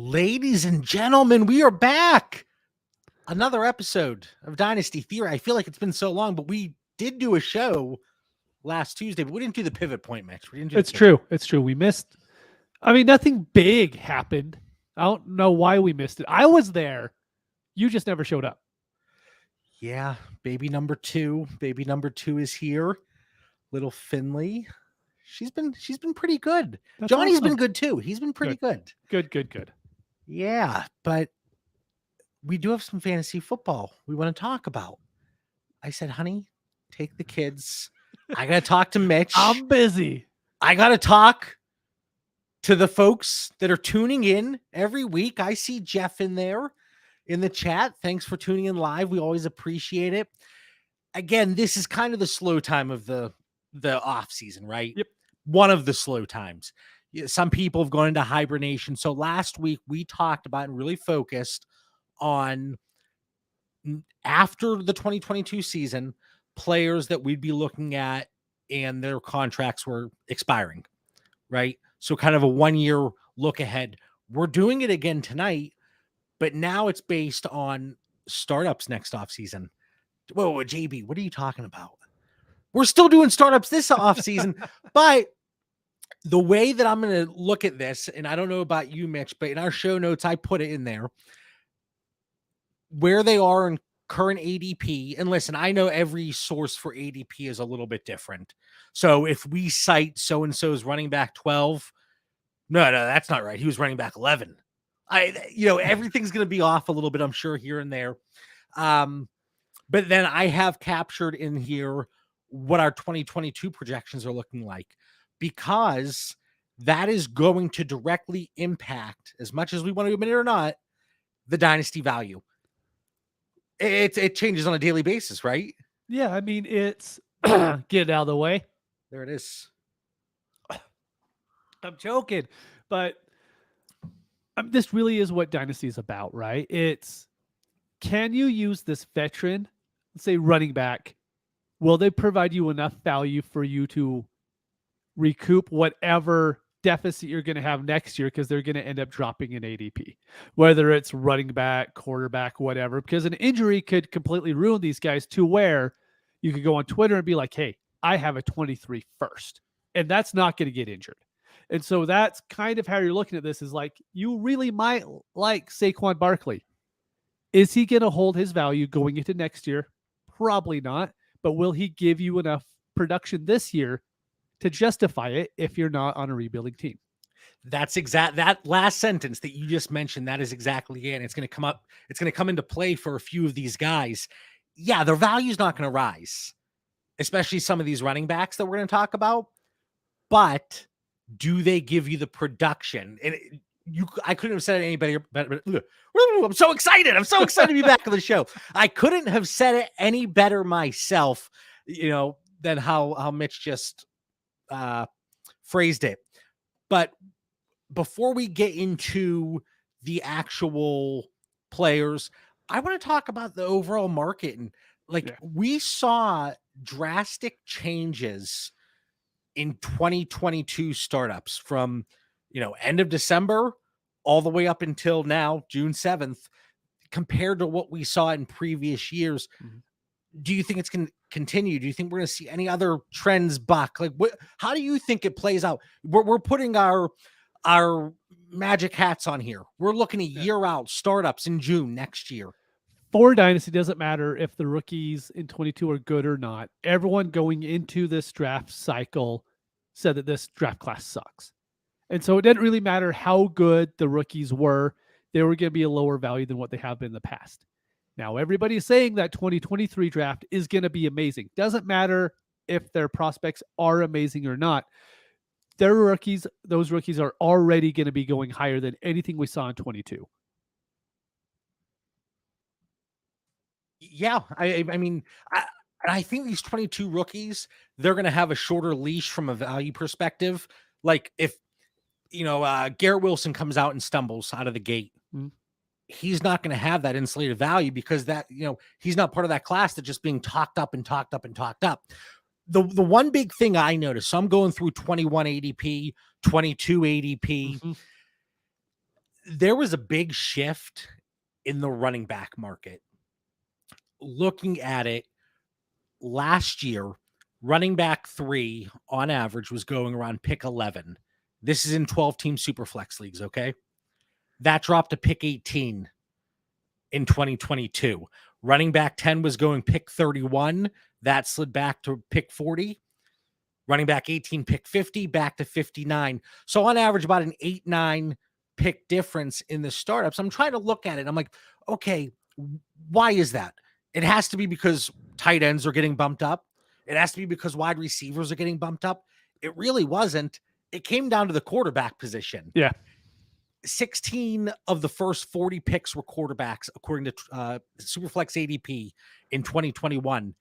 Ladies and gentlemen, we are back. Another episode of Dynasty Theory. I feel like it's been so long, but we did do a show last Tuesday, but we didn't do the pivot point, Mitch. We didn't do It's true. It's true. We missed. I mean, nothing big happened. I don't know why we missed it. I was there. You just never showed up. Yeah, baby number two. Baby number two is here. Little Finley. She's been pretty good. That's Johnny's awesome. been good too. He's been pretty good. Good. Yeah, but we do have some fantasy football we want to talk about. I said, honey, take the kids. I got to talk to Mitch. I'm busy. I got to talk to the folks that are tuning in every week. I see Jeff in there in the chat. Thanks for tuning in live. We always appreciate it. Again, this is kind of the slow time of the off season, right? Yep. One of the slow times. Some people have gone into hibernation. So last week we talked about and really focused on, after the 2022 season, players that we'd be looking at and their contracts were expiring, right? So kind of a 1 year look ahead. We're doing it again tonight, but now it's based on startups next offseason. Whoa, JB, what are you talking about? We're still doing startups this offseason, but the way that I'm going to look at this, and I don't know about you, Mitch, but in our show notes, I put it in there where they are in current ADP. And listen, I know every source for ADP is a little bit different. So if we cite so-and-so's running back 12, no, that's not right. He was running back 11. Everything's going to be off a little bit, I'm sure, here and there. But then I have captured in here what our 2022 projections are looking like, because that is going to directly impact, as much as we want to admit it or not, the dynasty value. It changes on a daily basis, right? Yeah, I mean, it's get it out of the way. There it is. I'm joking, but this really is what Dynasty is about, right? It's, can you use this veteran, let's say running back, will they provide you enough value for you to recoup whatever deficit you're going to have next year, because they're going to end up dropping an ADP, whether it's running back, quarterback, whatever, because an injury could completely ruin these guys to where you could go on Twitter and be like, hey, I have a 23 first, and that's not going to get injured. And so that's kind of how you're looking at this, is like, you really might like Saquon Barkley. Is he going to hold his value going into next year? Probably not. But will he give you enough production this year to justify it if you're not on a rebuilding team? That's that last sentence that you just mentioned. That is exactly it. It's going to come up. It's going to come into play for a few of these guys. Yeah, their value is not going to rise, especially some of these running backs that we're going to talk about. But do they give you the production? And I couldn't have said it any better. I'm so excited. I'm so excited to be back on the show. I couldn't have said it any better myself, than how Mitch just phrased it. But before we get into the actual players, I want to talk about the overall market. And we saw drastic changes in 2022 startups from, end of December all the way up until now, June 7th, compared to what we saw in previous years. Mm-hmm. Do you think it's going to continue? Do you think we're going to see any other trends buck? How do you think it plays out? We're putting our magic hats on here. We're looking a year out, startups in June next year. For Dynasty, doesn't matter if the rookies in 22 are good or not. Everyone going into this draft cycle said that this draft class sucks. And so it didn't really matter how good the rookies were. They were going to be a lower value than what they have been in the past. Now, everybody's saying that 2023 draft is going to be amazing. Doesn't matter if their prospects are amazing or not. Those rookies are already going to be going higher than anything we saw in 22. Yeah, I think these 22 rookies, they're going to have a shorter leash from a value perspective. Like if, Garrett Wilson comes out and stumbles out of the gate, he's not going to have that insulated value because that, he's not part of that class that's just being talked up. The one big thing I noticed, so I'm going through 21 ADP, 22 ADP. Mm-hmm. there was a big shift in the running back market. Looking at it last year, running back 3 on average was going around pick 11. This is in 12-team superflex leagues, okay? That dropped to pick 18 in 2022. Running back 10 was going pick 31. That slid back to pick 40. Running back 18, pick 50, back to 59. So on average, about an 8-9 pick difference in the startups. I'm trying to look at it. I'm like, okay, why is that? It has to be because tight ends are getting bumped up. It has to be because wide receivers are getting bumped up. It really wasn't. It came down to the quarterback position. Yeah. 16 of the first 40 picks were quarterbacks, according to Superflex ADP in 2021.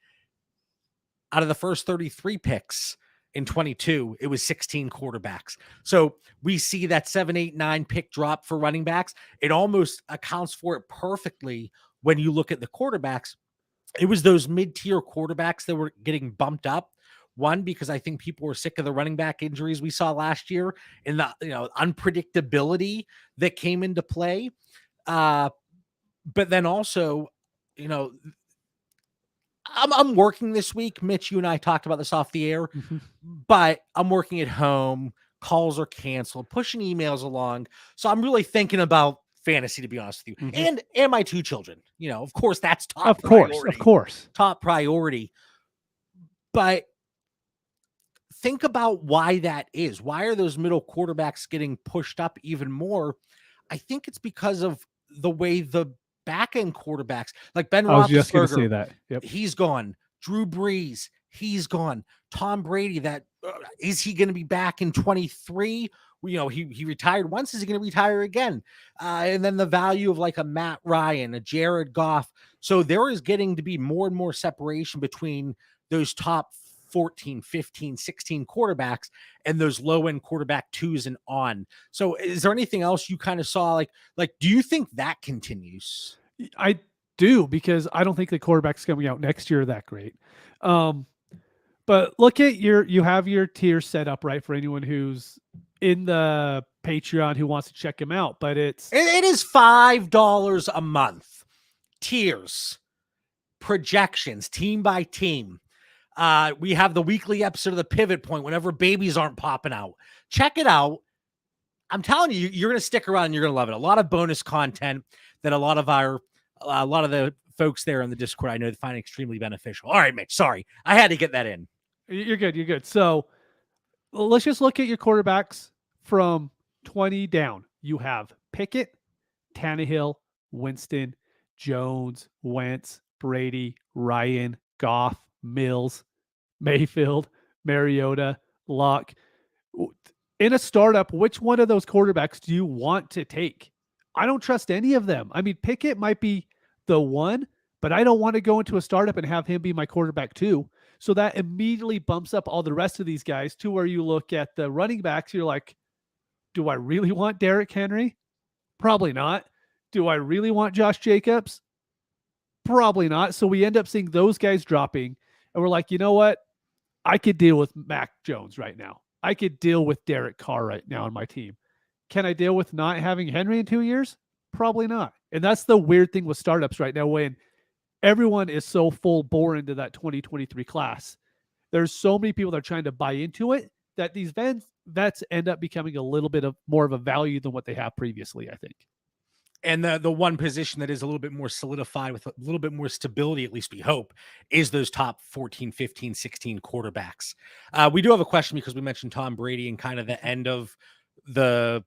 Out of the first 33 picks in 22, it was 16 quarterbacks. So we see that 7, 8, 9 pick drop for running backs. It almost accounts for it perfectly when you look at the quarterbacks. It was those mid-tier quarterbacks that were getting bumped up. One, because I think people were sick of the running back injuries we saw last year and the unpredictability that came into play. But then also, I'm working this week. Mitch, you and I talked about this off the air, but I'm working at home. Calls are canceled, pushing emails along. So I'm really thinking about fantasy, to be honest with you, and my 2 children. Of course, that's top priority. Of course, top priority. But think about why that is. Why are those middle quarterbacks getting pushed up even more? I think it's because of the way the back end quarterbacks, like Ben Roethlisberger, I was just going to say that. Yep. He's gone. Drew Brees, he's gone. Tom Brady, is he going to be back in 23? He retired once. Is he going to retire again? And then the value of like a Matt Ryan, a Jared Goff. So there is getting to be more and more separation between those top 14, 15, 16 quarterbacks and those low end quarterback 2s and on. So is there anything else you kind of saw? Like, do you think that continues? I do, because I don't think the quarterbacks coming out next year are that great. But look at you have your tier set up, right? For anyone who's in the Patreon who wants to check him out, but it is $5 a month. Tiers, projections, team by team. We have the weekly episode of the Pivot Point whenever babies aren't popping out. Check it out. I'm telling you, you're going to stick around and you're going to love it. A lot of bonus content that a lot of the folks there in the Discord I know they find extremely beneficial. All right, Mitch, sorry. I had to get that in. You're good. You're good. So let's just look at your quarterbacks from 20 down. You have Pickett, Tannehill, Winston, Jones, Wentz, Brady, Ryan, Goff, Mills, Mayfield, Mariota, Luck. In a startup, which one of those quarterbacks do you want to take? I don't trust any of them. I mean, Pickett might be the one, but I don't want to go into a startup and have him be my quarterback too. So that immediately bumps up all the rest of these guys to where you look at the running backs. You're like, do I really want Derrick Henry? Probably not. Do I really want Josh Jacobs? Probably not. So we end up seeing those guys dropping. And we're like, you know what? I could deal with Mac Jones right now. I could deal with Derek Carr right now on my team. Can I deal with not having Henry in 2 years? Probably not. And that's the weird thing with startups right now, when everyone is so full bore into that 2023 class. There's so many people that are trying to buy into it that these vets end up becoming a little bit of more of a value than what they have previously, I think. And the one position that is a little bit more solidified with a little bit more stability, at least we hope, is those top 14, 15, 16 quarterbacks. We do have a question because we mentioned Tom Brady and kind of the end of the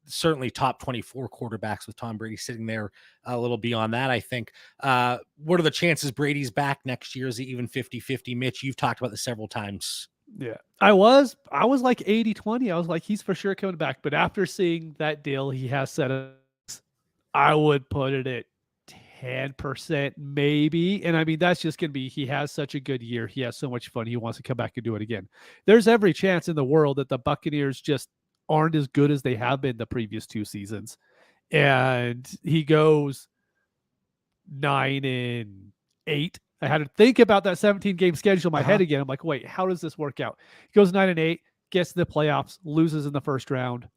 certainly top 24 quarterbacks with Tom Brady sitting there a little beyond that, I think. What are the chances Brady's back next year? Is it even 50-50? Mitch, you've talked about this several times. Yeah, I was like 80-20. I was like, he's for sure coming back. But after seeing that deal he has set up, I would put it at 10% maybe. And I mean, that's just going to be, he has such a good year. He has so much fun. He wants to come back and do it again. There's every chance in the world that the Buccaneers just aren't as good as they have been the previous 2 seasons. And he goes 9-8. I had to think about that 17-game schedule in my head again. I'm like, wait, how does this work out? He goes 9-8, gets to the playoffs, loses in the first round.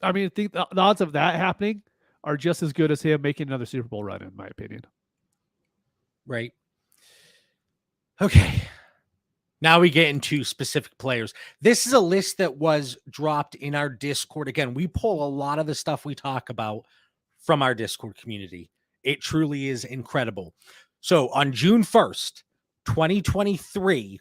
I mean, I think the odds of that happening are just as good as him making another Super Bowl run, in my opinion. Right. Okay. Now we get into specific players. This is a list that was dropped in our Discord. Again, we pull a lot of the stuff we talk about from our Discord community. It truly is incredible. So on June 1st, 2023,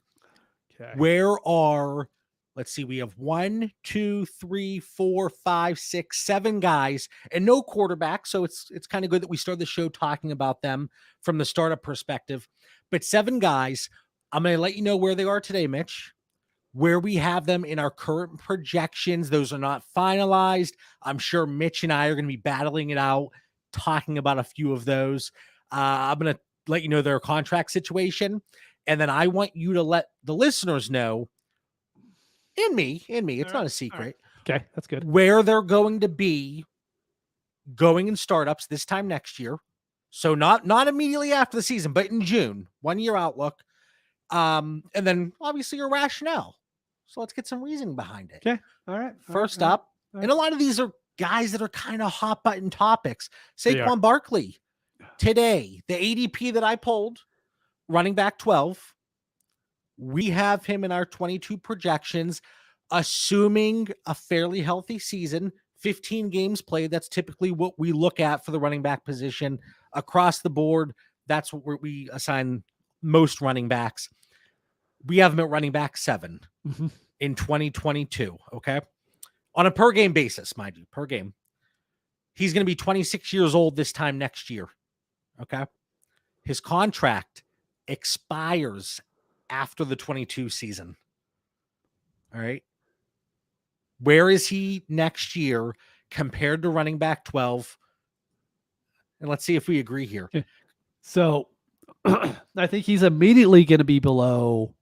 Okay. where are, let's see, we have 1, 2, 3, 4, 5, 6, 7 guys and no quarterback. So it's kind of good that we start the show talking about them from the startup perspective. But 7 guys. I'm going to let you know where they are today, Mitch, where we have them in our current projections. Those are not finalized. I'm sure Mitch and I are going to be battling it out, talking about a few of those. I'm going to let you know their contract situation. And then I want you to let the listeners know, in me, it's not a secret. Okay, that's good. Where they're going to be going in startups this time next year. So not immediately after the season, but in June, 1 year outlook. And then obviously your rationale. So let's get some reasoning behind it. Okay. All right. First up, and a lot of these are guys that are kind of hot button topics. Saquon Barkley today, the ADP that I pulled, running back 12. We have him in our 22 projections, assuming a fairly healthy season, 15 games played. That's typically what we look at for the running back position across the board. That's what we assign most running backs. We have him at running back 7 in 2022. Okay. On a per game basis, mind you, per game. He's going to be 26 years old this time next year. Okay. His contract expires after the 22 season. All right. Where is he next year compared to running back 12? And let's see if we agree here. So I think he's immediately going to be below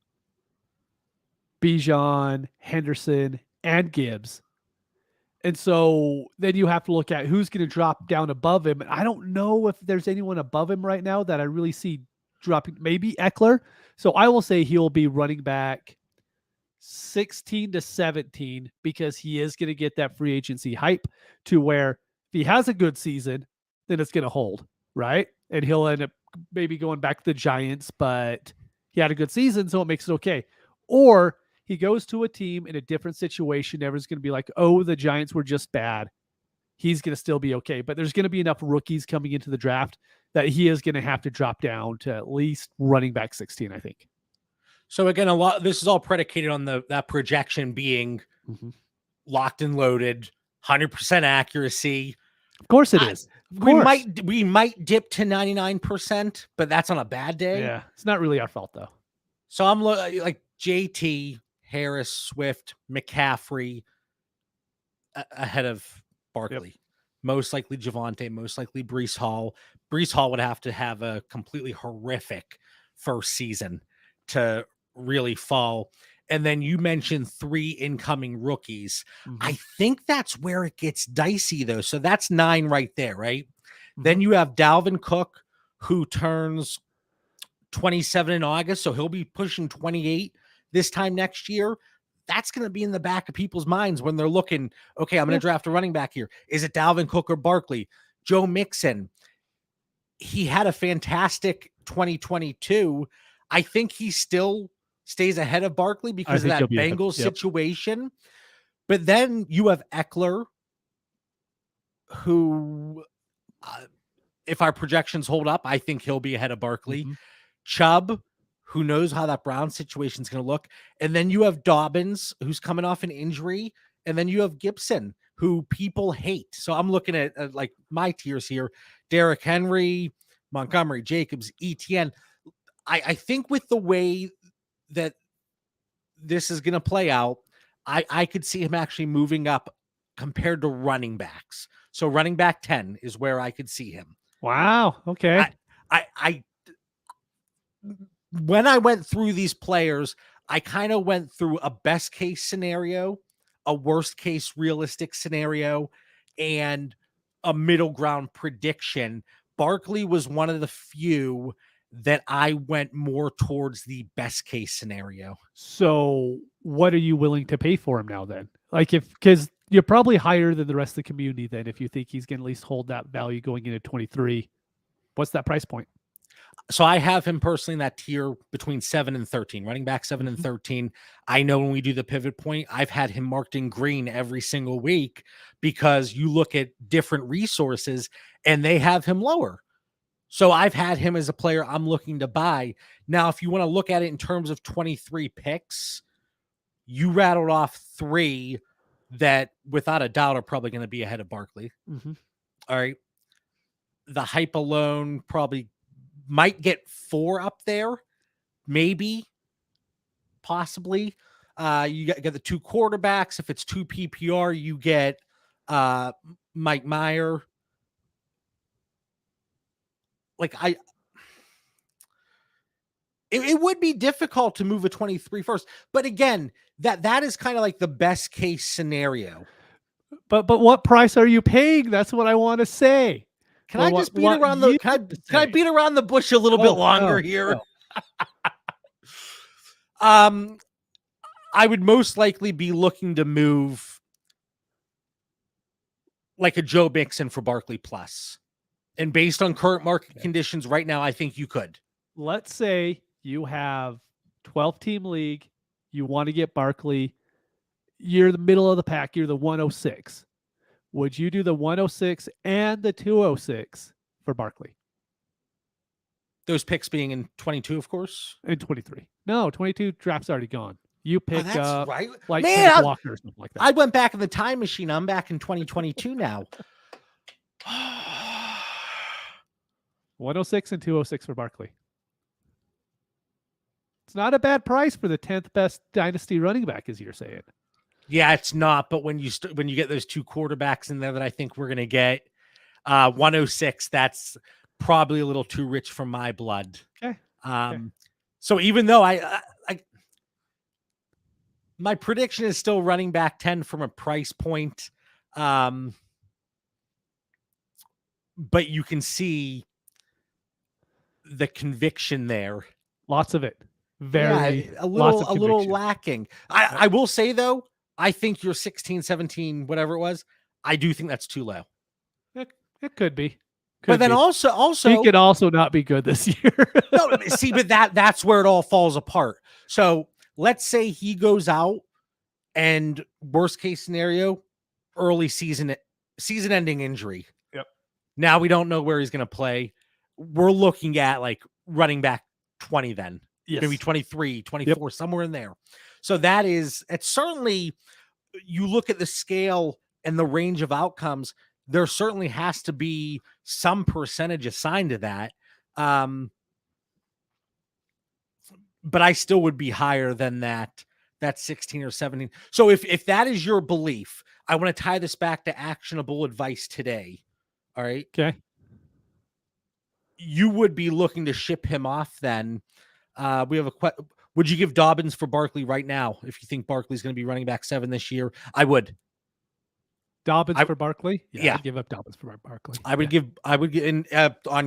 Bijan, Henderson, and Gibbs. And so then you have to look at who's going to drop down above him. And I don't know if there's anyone above him right now that I really see dropping. Maybe Eckler. So I will say he'll be running back 16 to 17 because he is going to get that free agency hype to where if he has a good season, then it's going to hold, right? And he'll end up maybe going back to the Giants, but he had a good season, so it makes it okay. Or he goes to a team in a different situation. Everyone's going to be like, oh, the Giants were just bad. He's going to still be okay. But there's going to be enough rookies coming into the draft that he is going to have to drop down to at least running back 16, I think. So again, this is all predicated on that projection being locked and loaded, 100% accuracy. Of course it is. We might dip to 99%, but that's on a bad day. Yeah, it's not really our fault though. So I'm like JT, Harris, Swift, McCaffrey ahead of Barkley. Yep. Most likely Javonte, most likely Breece Hall. Breece Hall would have to have a completely horrific first season to really fall. And then you mentioned 3 incoming rookies. I think that's where it gets dicey though. So that's 9 right there, right? Then you have Dalvin Cook, who turns 27 in August. So he'll be pushing 28 this time next year. That's going to be in the back of people's minds when they're looking, okay, I'm going to draft a running back here. Is it Dalvin Cook or Barkley? Joe Mixon. He had a fantastic 2022. I think he still stays ahead of Barkley because of that Bengals situation. But then you have Eckler, who, if our projections hold up, I think he'll be ahead of Barkley. Chubb, who knows how that Brown situation is going to look. And then you have Dobbins, who's coming off an injury. And then you have Gibson, who people hate. So I'm looking at like my tiers here. Derrick Henry, Montgomery, Jacobs, ETN. I think with the way that this is going to play out, I could see him actually moving up compared to running backs. So running back 10 is where I could see him. Wow. Okay. When I went through these players, I kind of went through a best case scenario, a worst case realistic scenario, and a middle ground prediction. Barkley was one of the few that I went more towards the best case scenario. So what are you willing to pay for him now then? Like because You're probably higher than the rest of the community then if you think he's going to at least hold that value going into 23. What's that price point? So I have him personally in that tier between 7 and 13, running back 7 and 13. I know when we do the pivot point, I've had him marked in green every single week because you look at different resources and they have him lower. So I've had him as a player I'm looking to buy. Now, if you want to look at it in terms of 23 picks, you rattled off 3 that without a doubt are probably going to be ahead of Barkley. All right. The hype alone probably might get 4 up there, maybe, possibly. You get the 2 quarterbacks. If it's 2 PPR, you get Mike Meyer. Like it would be difficult to move a 23 first, but again, that is kind of like the best case scenario. But what price are you paying? That's what I want to say. Can I just beat around the can I beat around the bush a little bit longer here? I would most likely be looking to move like a Joe Mixon for Barkley Plus. And based on current market conditions right now, I think you could. Let's say you have 12-team league, you want to get Barkley, you're the middle of the pack, you're the 106. Would you do the 106 and the 206 for Barkley? Those picks being in 22, of course. In 23. No, 22 draft's already gone. You pick up right. like Man, Walker or something like that. I went back in the time machine. I'm back in 2022 now. 106 and 206 for Barkley. It's not a bad price for the 10th best dynasty running back, as you're saying. Yeah, it's not. But when you get those 2 quarterbacks in there that I think we're going to get, 106, that's probably a little too rich for my blood. Okay. So even though my prediction is still running back 10 from a price point, but you can see the conviction there. Lots of it. Very a little lacking. I will say though, I think your 16, 17, whatever it was, I do think that's too low. It could be. But then also he could also not be good this year. No, see, but that's where it all falls apart. So let's say he goes out and worst case scenario, early season-ending injury. Yep. Now we don't know where he's going to play. We're looking at like running back 20 then. Yes. Maybe 23, 24, somewhere in there. So it's certainly, you look at the scale and the range of outcomes, there certainly has to be some percentage assigned to that. But I still would be higher than that 16 or 17. So if that is your belief, I want to tie this back to actionable advice today. All right. Okay. You would be looking to ship him off then. We have would you give Dobbins for Barkley right now? If you think Barkley's going to be running back 7 this year, I would. Dobbins for Barkley? Yeah. I'd give up Dobbins for Barkley. I would give on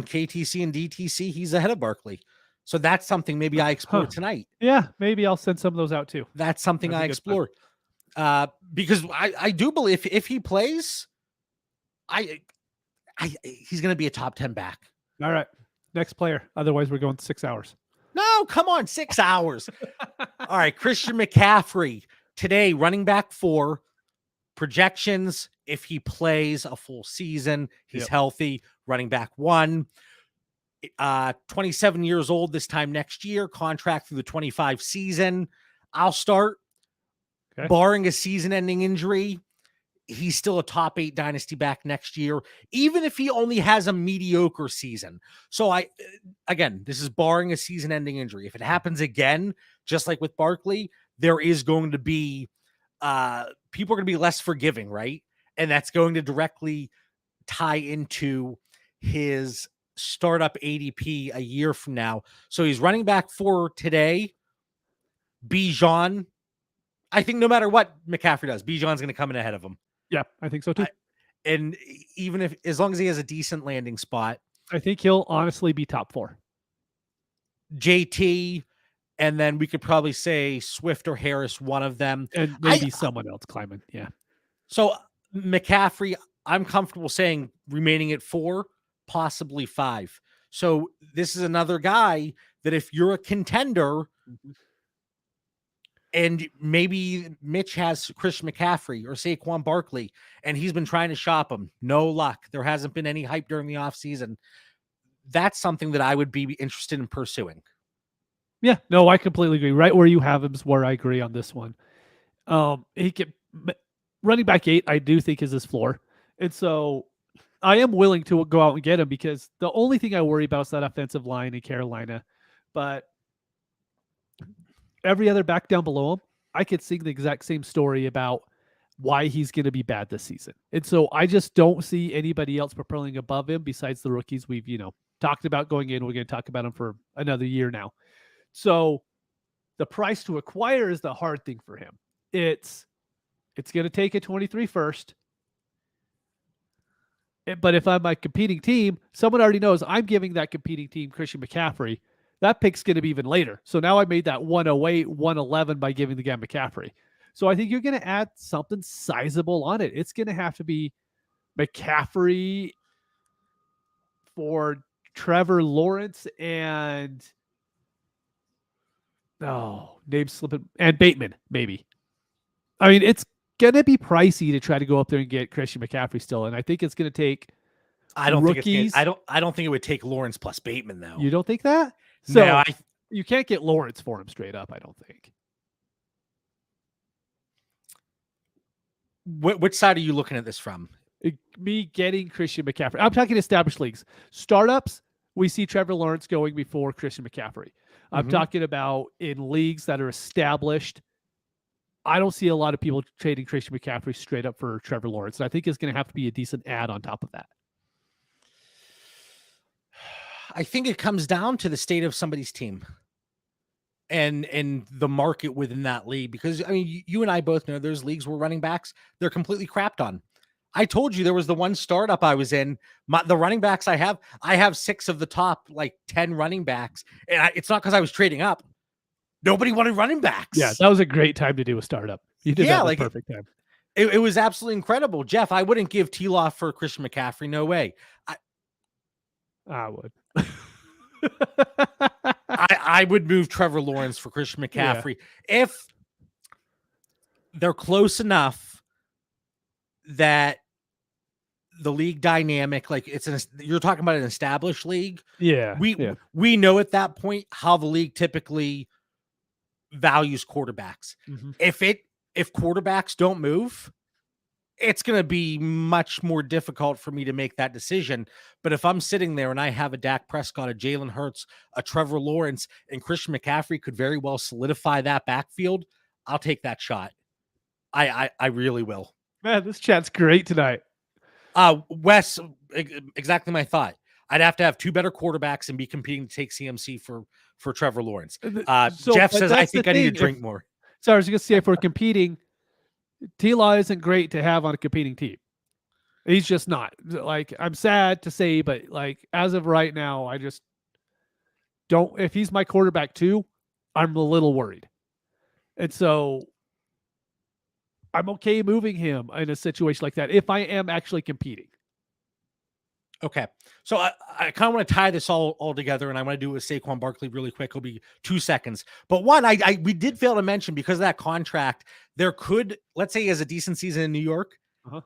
KTC and DTC, he's ahead of Barkley. So that's something maybe I explore tonight. Yeah, maybe I'll send some of those out too. That's something I explore. Because I do believe if he plays, he's going to be a top 10 back. All right. Next player. Otherwise, we're going 6 hours. No, come on, 6 hours. All right, Christian McCaffrey today, running back 4. Projections, if he plays a full season, he's healthy. Running back 1. 27 years old this time next year. Contract through the 25 season. I'll start. Okay. Barring a season-ending injury, he's still a top 8 dynasty back next year, even if he only has a mediocre season. So this is barring a season-ending injury. If it happens again, just like with Barkley, there is going to be people are going to be less forgiving, right? And that's going to directly tie into his startup ADP a year from now. So he's running back 4 today. Bijan, I think no matter what McCaffrey does, Bijan's going to come in ahead of him. Yeah, I think so too. And even as long as he has a decent landing spot, I think he'll honestly be top 4. JT, and then we could probably say Swift or Harris, one of them. And maybe someone else climbing. Yeah. So McCaffrey, I'm comfortable saying remaining at 4, possibly 5. So this is another guy that if you're a contender and maybe Mitch has Chris McCaffrey or Saquon Barkley and he's been trying to shop him, no luck. There hasn't been any hype during the offseason. That's something that I would be interested in pursuing. Yeah, no, I completely agree. Right where you have him is where I agree on this one. He can running back 8, I do think is his floor. And so I am willing to go out and get him because the only thing I worry about is that offensive line in Carolina. But every other back down below him, I could sing the exact same story about why he's going to be bad this season. And so I just don't see anybody else propelling above him besides the rookies we've, talked about going in. We're going to talk about him for another year now. So the price to acquire is the hard thing for him. It's going to take a 23 first. But if I'm a competing team, someone already knows I'm giving that competing team Christian McCaffrey. That pick's going to be even later. So now I made that 108, 111 by giving the guy McCaffrey. So I think you're going to add something sizable on it. It's going to have to be McCaffrey for Trevor Lawrence and name slipping, and Bateman, maybe. I mean, it's going to be pricey to try to go up there and get Christian McCaffrey still. And I think it's going to take I don't think it's I don't think it would take Lawrence plus Bateman though. You don't think that? So no, you can't get Lawrence for him straight up, I don't think. Which side are you looking at this from? Me getting Christian McCaffrey. I'm talking established leagues. Startups, we see Trevor Lawrence going before Christian McCaffrey. I'm talking about in leagues that are established. I don't see a lot of people trading Christian McCaffrey straight up for Trevor Lawrence. And I think it's going to have to be a decent add on top of that. I think it comes down to the state of somebody's team and the market within that league. Because, I mean, you and I both know there's leagues where running backs, they're completely crapped on. I told you there was the one startup I was in. The running backs I have 6 of the top, 10 running backs. And it's not because I was trading up. Nobody wanted running backs. Yeah, that was a great time to do a startup. You did that at the perfect time. It was absolutely incredible. Jeff, I wouldn't give T-Law for Christian McCaffrey. No way. I would. I would move Trevor Lawrence for Christian McCaffrey if they're close enough that the league dynamic, you're talking about an established league. Yeah. We know at that point how the league typically values quarterbacks. If quarterbacks don't move, it's going to be much more difficult for me to make that decision. But if I'm sitting there and I have a Dak Prescott, a Jalen Hurts, a Trevor Lawrence, and Christian McCaffrey could very well solidify that backfield, I'll take that shot. I really will. Man, this chat's great tonight. Wes, exactly my thought. I'd have to have 2 better quarterbacks and be competing to take CMC for Trevor Lawrence. Jeff says, I think I need to drink more. So I was going to say, if we're competing, T-Law isn't great to have on a competing team. He's just not. I'm sad to say, but as of right now, I just don't. If he's my quarterback too, I'm a little worried. And so I'm okay moving him in a situation like that if I am actually competing. Okay. So I kind of want to tie this all together, and I want to do it with Saquon Barkley really quick. It'll be 2 seconds. But one, we did fail to mention, because of that contract, there could, let's say he has a decent season in New York,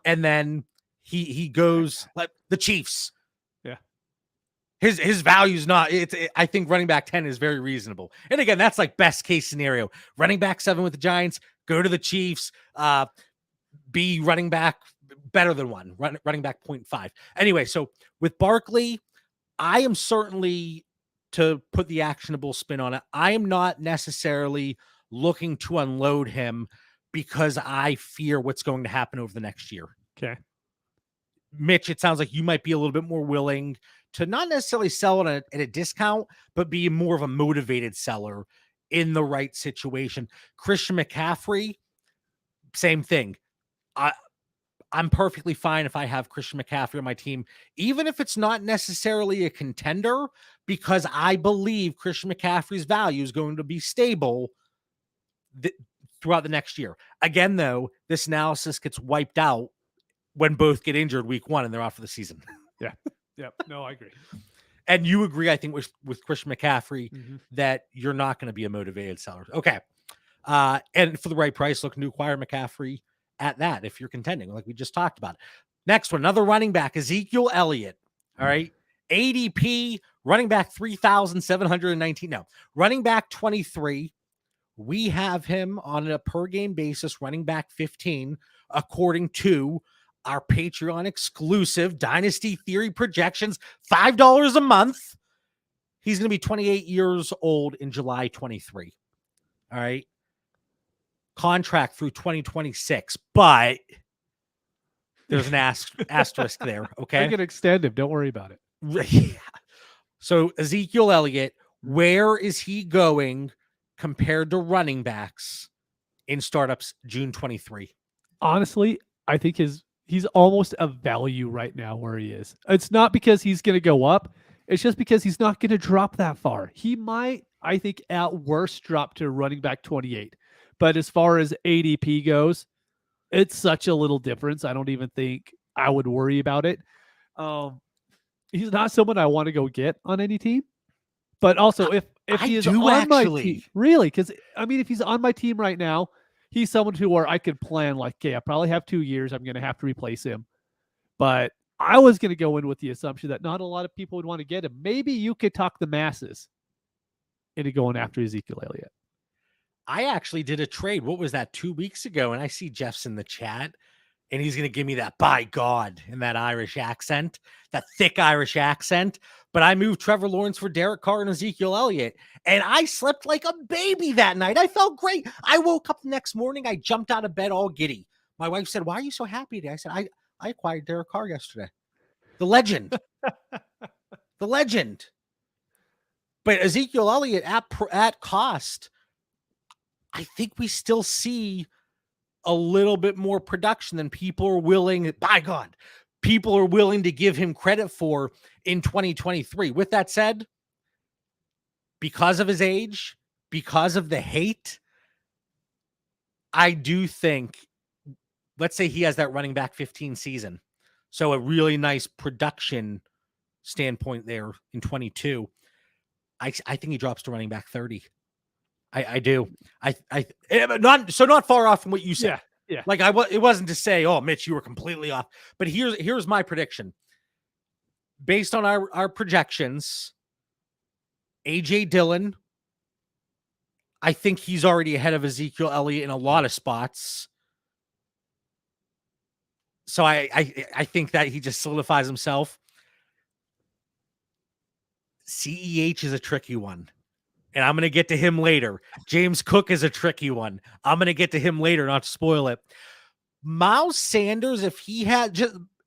and then he goes like the Chiefs. Yeah. His value's not, I think running back 10 is very reasonable. And again, that's best case scenario. Running back 7 with the Giants, go to the Chiefs, be running back better than 1, running back 0.5. Anyway, so with Barkley, I am certainly, to put the actionable spin on it, I am not necessarily looking to unload him because I fear what's going to happen over the next year. Okay. Mitch, it sounds like you might be a little bit more willing to not necessarily sell it at a discount, but be more of a motivated seller in the right situation. Christian McCaffrey, same thing. I'm perfectly fine if I have Christian McCaffrey on my team, even if it's not necessarily a contender, because I believe Christian McCaffrey's value is going to be stable throughout the next year. Again, though, this analysis gets wiped out when both get injured week 1 and they're out for the season. Yeah. No, I agree. And you agree, I think, with Christian McCaffrey Mhm. that you're not going to be a motivated seller. Okay. And for the right price, looking to acquire McCaffrey at that if you're contending, like we just talked about. Next one, another running back, Ezekiel Elliott. All right. ADP, running back 3,719. No, running back 23. We have him on a per game basis, running back 15, according to our Patreon exclusive Dynasty Theory projections, $5 a month. He's going to be 28 years old in July 23. All right. Contract through 2026, but there's an asterisk there. Okay. I can extend him. Don't worry about it. Yeah. So Ezekiel Elliott, where is he going compared to running backs in startups June 23? Honestly, I think he's almost a value right now where he is. It's not because he's going to go up. It's just because he's not going to drop that far. He might, I think, at worst drop to running back 28. But as far as ADP goes, it's such a little difference. I don't even think I would worry about it. He's not someone I want to go get on any team. But also, if he is on my team, really, because I mean, if he's on my team right now, he's someone where I could plan like, okay, I probably have 2 years. I'm going to have to replace him. But I was going to go in with the assumption that not a lot of people would want to get him. Maybe you could talk the masses into going after Ezekiel Elliott. I actually did a trade. What was that, 2 weeks ago? And I see Jeff's in the chat, and he's going to give me that by God in that Irish accent, that thick Irish accent. But I moved Trevor Lawrence for Derek Carr and Ezekiel Elliott, and I slept like a baby that night. I felt great. I woke up the next morning. I jumped out of bed all giddy. My wife said, "Why are you so happy today?" I said, I acquired Derek Carr yesterday. The legend. The legend. But Ezekiel Elliott at cost, I think we still see a little bit more production than people are willing, by God, people are willing to give him credit for in 2023. With that said, because of his age, because of the hate, I do think, let's say he has that running back 15 season. So a really nice production standpoint there in 22. I think he drops to running back 30. I do. Not far off from what you said. Yeah. Like it wasn't to say, "Oh, Mitch, you were completely off." But here's my prediction. Based on our projections, AJ Dillon, I think he's already ahead of Ezekiel Elliott in a lot of spots. So I think that he just solidifies himself. CEH is a tricky one, and I'm going to get to him later. James Cook is a tricky one. I'm going to get to him later, not to spoil it. Miles Sanders, if he has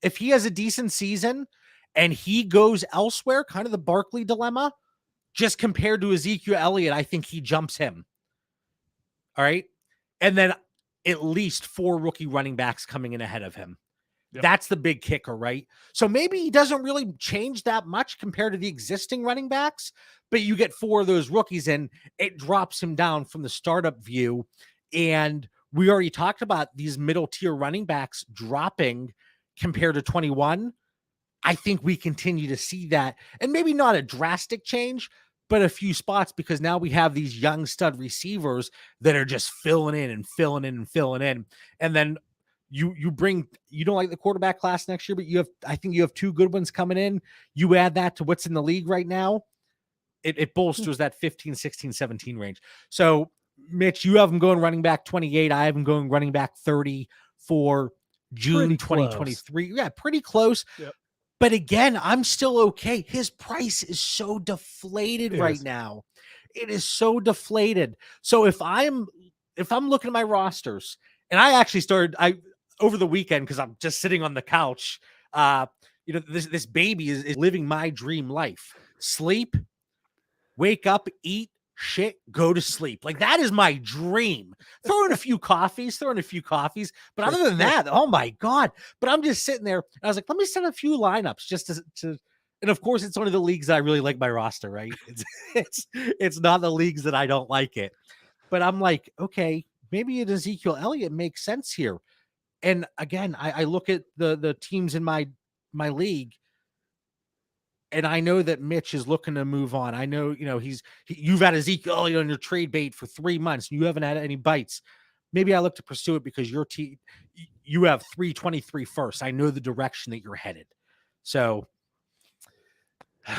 a decent season and he goes elsewhere, kind of the Barkley dilemma, just compared to Ezekiel Elliott, I think he jumps him. All right. And then at least 4 rookie running backs coming in ahead of him. Yep. That's the big kicker, right? So maybe he doesn't really change that much compared to the existing running backs, but you get 4 of those rookies and it drops him down from the startup view. And we already talked about these middle tier running backs dropping compared to 21. I think we continue to see that, and maybe not a drastic change, but a few spots, because now we have these young stud receivers that are just filling in. And then you don't like the quarterback class next year, but I think you have 2 good ones coming in. You add that to what's in the league right now, it bolsters that 15, 16, 17 range. So Mitch, you have them going running back 28. I have them going running back 30 for June 2023. Yeah, pretty close. Yep. But again, I'm still okay. His price is so deflated right now. It is so deflated. So if I'm looking at my rosters, and I actually started over the weekend, because I'm just sitting on the couch. This baby is living my dream life. Sleep, wake up, eat, shit, go to sleep. Like, that is my dream. Throw in a few coffees. But other than that, oh my God. But I'm just sitting there. And I was like, let me set a few lineups just to and of course, it's one of the leagues that I really like my roster, right? It's not the leagues that I don't like it. But I'm like, okay, maybe an Ezekiel Elliott makes sense here. And again, I look at the teams in my league, and I know that Mitch is looking to move on. I know, you've had Ezekiel Elliott on your trade bait for 3 months. And you haven't had any bites. Maybe I look to pursue it because your team, you have 323 first. I know the direction that you're headed. So, man,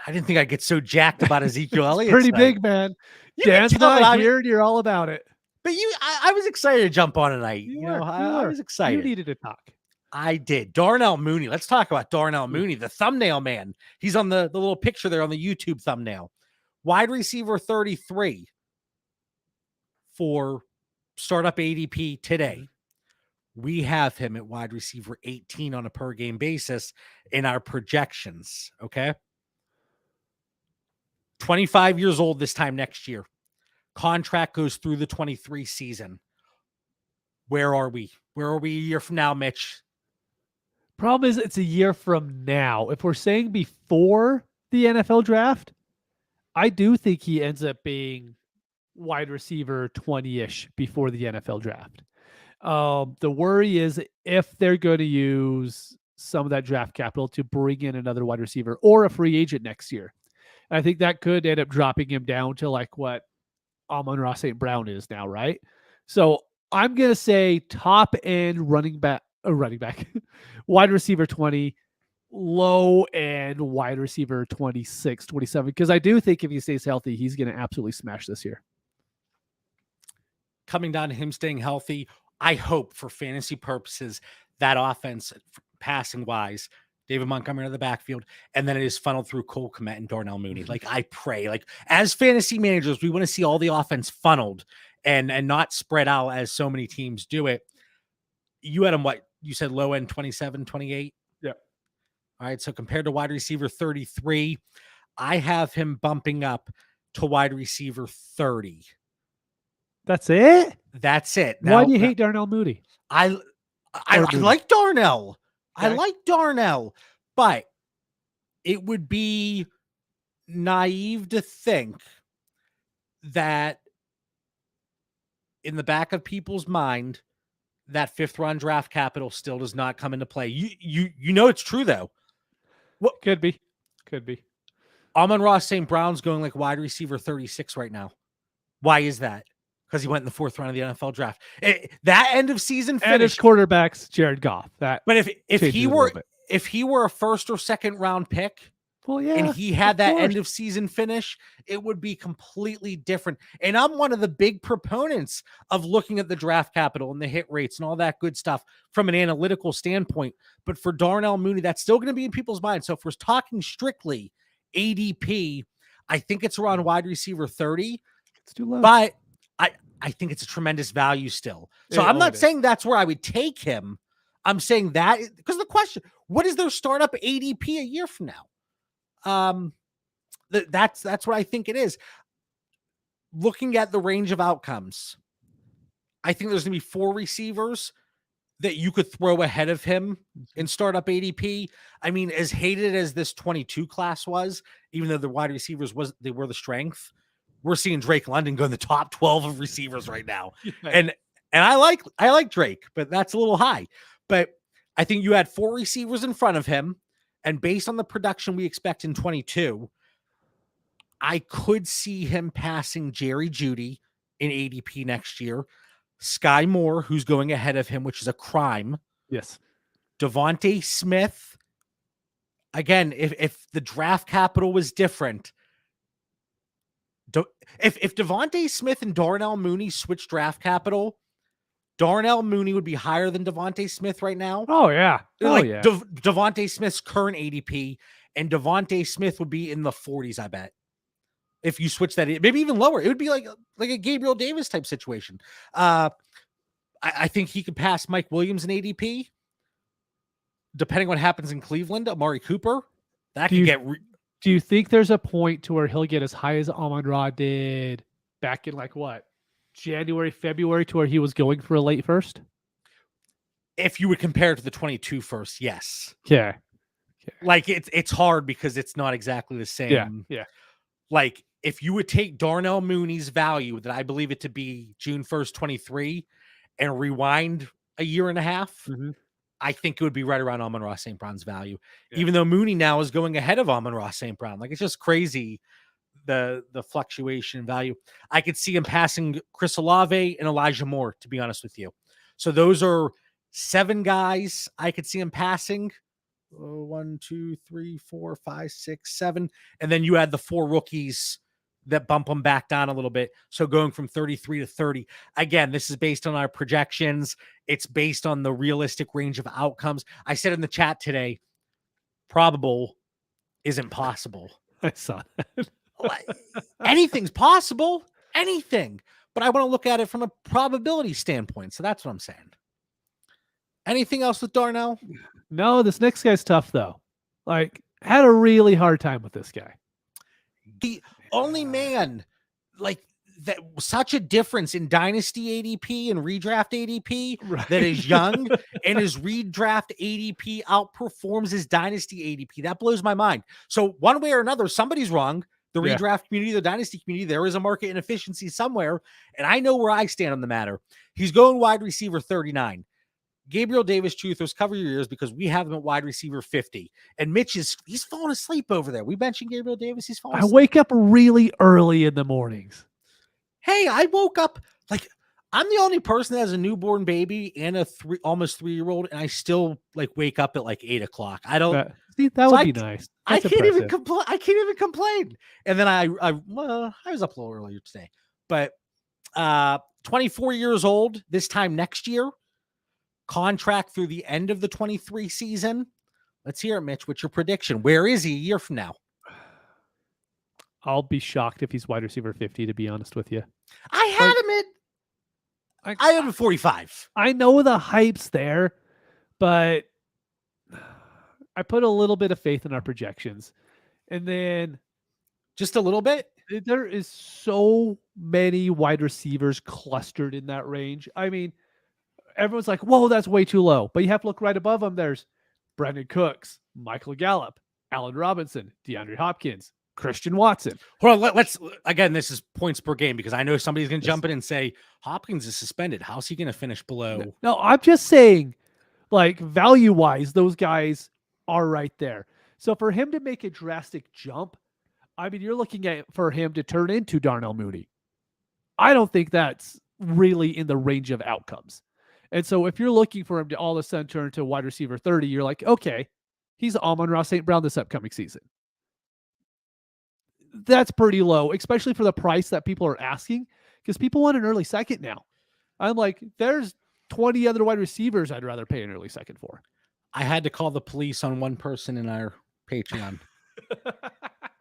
I didn't think I'd get so jacked about Ezekiel Elliott. Pretty big, man. Dan's not here, and you're all about it. But I was excited to jump on tonight. I was excited. You needed to talk. I did. Darnell Mooney. Let's talk about Darnell Mooney, the thumbnail man. He's on the little picture there on the YouTube thumbnail. Wide receiver 33 for startup ADP today. We have him at wide receiver 18 on a per game basis in our projections. Okay. 25 years old this time next year. Contract goes through the 23 season. Where are we? Where are we a year from now, Mitch? Problem is, it's a year from now. If we're saying before the NFL draft, I do think he ends up being wide receiver 20-ish before the NFL draft. The worry is if they're going to use some of that draft capital to bring in another wide receiver or a free agent next year. And I think that could end up dropping him down to like what Amon-Ra St. Brown is now, right? So I'm going to say top end running back, wide receiver 20, low end wide receiver 26, 27. Because I do think if he stays healthy, he's going to absolutely smash this year. Coming down to him staying healthy, I hope for fantasy purposes that offense, passing wise, David Montgomery in the backfield, and then it is funneled through Cole Kmet and Darnell Mooney. Like I pray, like as fantasy managers, we want to see all the offense funneled and not spread out as so many teams do it. You had him, what you said, low end 27, 28. Yeah. All right. So compared to wide receiver 33, I have him bumping up to wide receiver 30. That's it. That's it. Now, why do you hate Darnell Mooney? I like Darnell. Okay. I like Darnell, but it would be naive to think that in the back of people's mind, that 5th round draft capital still does not come into play. You know it's true though. What could be. Amon-Ra St. Brown's going like wide receiver 36 right now. Why is that? Because he went in the 4th round of the NFL draft. That end of season finish. And his quarterback's Jared Goff. But if he were a 1st or 2nd round pick, well, yeah, and he had that end of season finish, it would be completely different. And I'm one of the big proponents of looking at the draft capital and the hit rates and all that good stuff from an analytical standpoint. But for Darnell Mooney, that's still going to be in people's minds. So if we're talking strictly ADP, I think it's around wide receiver 30. It's too low. But I think it's a tremendous value still. So I'm not saying that's where I would take him. I'm saying that because the question, what is their startup ADP a year from now? That's what I think it is. Looking at the range of outcomes, I think there's going to be 4 receivers that you could throw ahead of him in startup ADP. I mean, as hated as this 22 class was, even though the wide receivers they were the strength, we're seeing Drake London go in the top 12 of receivers right now. Yeah. And I like Drake, but that's a little high. But I think you had 4 receivers in front of him. And based on the production we expect in 22, I could see him passing Jerry Jeudy in ADP next year. Sky Moore, who's going ahead of him, which is a crime. Yes. Devontae Smith. Again, if the draft capital was different, if Devontae Smith and Darnell Mooney switch draft capital, Darnell Mooney would be higher than Devontae Smith right now. Oh, yeah. Devontae Smith's current ADP, and Devontae Smith would be in the 40s, I bet. If you switch that, maybe even lower. It would be like a Gabriel Davis type situation. I think he could pass Mike Williams in ADP. Depending on what happens in Cleveland, Amari Cooper, that could get... Do you think there's a point to where he'll get as high as Amon-Ra did back in January, February, to where he was going for a late first? If you would compare it to the 22 first, yes. Yeah. Like it's hard because it's not exactly the same. Yeah. Like if you would take Darnell Mooney's value that I believe it to be June 1st, 23, and rewind a year and a half, I think it would be right around Amon-Ra St. Brown's value, even though Mooney now is going ahead of Amon-Ra St. Brown. Like, it's just crazy, the fluctuation in value. I could see him passing Chris Olave and Elijah Moore, to be honest with you. So those are 7 guys I could see him passing. 1, 2, 3, 4, 5, 6, 7. And then you add the 4 rookies that bump them back down a little bit. So going from 33 to 30. Again, this is based on our projections. It's based on the realistic range of outcomes. I said in the chat today, probable isn't possible. I saw that. Anything's possible. Anything. But I want to look at it from a probability standpoint. So that's what I'm saying. Anything else with Darnell? No, this next guy's tough, though. Like, had a really hard time with this guy. The only man, like, that such a difference in Dynasty ADP and redraft ADP that is young, and his redraft ADP outperforms his Dynasty ADP. That blows my mind. So one way or another, somebody's wrong. The redraft community, the Dynasty community, there is a market inefficiency somewhere, and I know where I stand on the matter. He's going wide receiver 39. Gabriel Davis, truthers, cover your ears because we have him at wide receiver 50. And Mitch he's falling asleep over there. We mentioned Gabriel Davis. He's falling asleep. I wake up really early in the mornings. Hey, I woke up like I'm the only person that has a newborn baby and a almost 3-year-old, and I still like wake up at like 8 o'clock. I don't see that would be nice. I can't even complain. I can't even complain. And then I was up a little earlier today, but 24 years old this time next year. Contract through the end of the 23 season. Let's hear it, Mitch. What's your prediction? Where is he a year from now? I'll be shocked if he's wide receiver 50, to be honest with you. I had him I had him 45. I know the hype's there, but I put a little bit of faith in our projections. And then just a little bit. There is so many wide receivers clustered in that range. I mean, everyone's like, whoa, that's way too low. But you have to look right above them. There's Brandon Cooks, Michael Gallup, Allen Robinson, DeAndre Hopkins, Christian Watson. Well, let's again, this is points per game because I know somebody's going to jump in and say Hopkins is suspended. How's he going to finish below? No, I'm just saying, like, value-wise, those guys are right there. So for him to make a drastic jump, I mean, you're looking at for him to turn into Darnell Mooney. I don't think that's really in the range of outcomes. And so if you're looking for him to all of a sudden turn to wide receiver 30, you're like, okay, he's Amon-Ra St. Brown this upcoming season. That's pretty low, especially for the price that people are asking, because people want an early second now. I'm like, there's 20 other wide receivers I'd rather pay an early second for. I had to call the police on one person in our Patreon.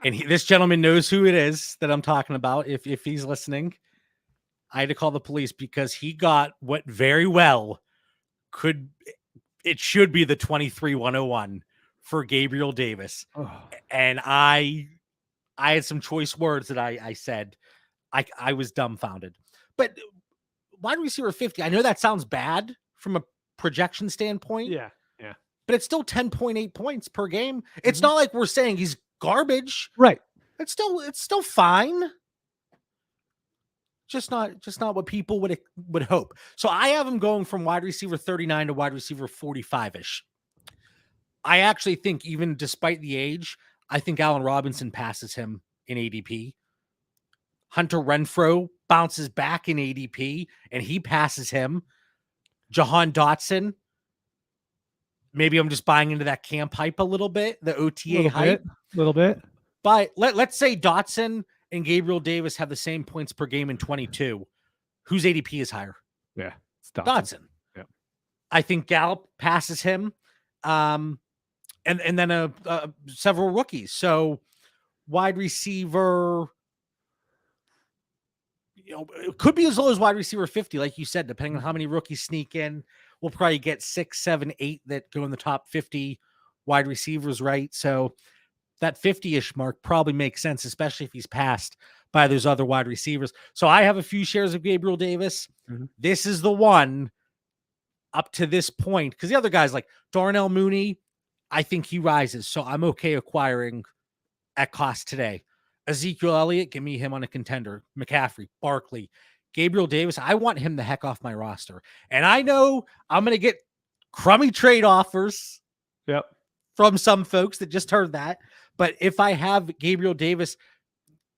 And this gentleman knows who it is that I'm talking about. If he's listening, I had to call the police because he got what very well should be the 23-101 for Gabriel Davis. Oh. And I had some choice words that I said. I was dumbfounded. But wide receiver 50, I know that sounds bad from a projection standpoint. Yeah. But it's still 10.8 points per game. It's not like we're saying he's garbage. Right. It's still fine. Just not what people would hope. So I have him going from wide receiver 39 to wide receiver 45-ish. I actually think, even despite the age, I think Allen Robinson passes him in ADP. Hunter Renfrow bounces back in ADP and he passes him. Jahan Dotson. Maybe I'm just buying into that camp hype a little bit, the OTA hype. A little bit. But let's say Dotson and Gabriel Davis have the same points per game in 22. Whose ADP is higher? Yeah, it's Dotson. Yeah. I think Gallup passes him. And then several rookies. So wide receiver, it could be as low as wide receiver 50, like you said, depending on how many rookies sneak in. We'll probably get 6, 7, 8 that go in the top 50 wide receivers, right? So that 50-ish mark probably makes sense, especially if he's passed by those other wide receivers. So I have a few shares of Gabriel Davis. Mm-hmm. This is the one up to this point, because the other guys like Darnell Mooney, I think he rises. So I'm okay acquiring at cost today. Ezekiel Elliott, give me him on a contender. McCaffrey, Barkley, Gabriel Davis. I want him the heck off my roster. And I know I'm going to get crummy trade offers Yep. from some folks that just heard that. But if I have Gabriel Davis,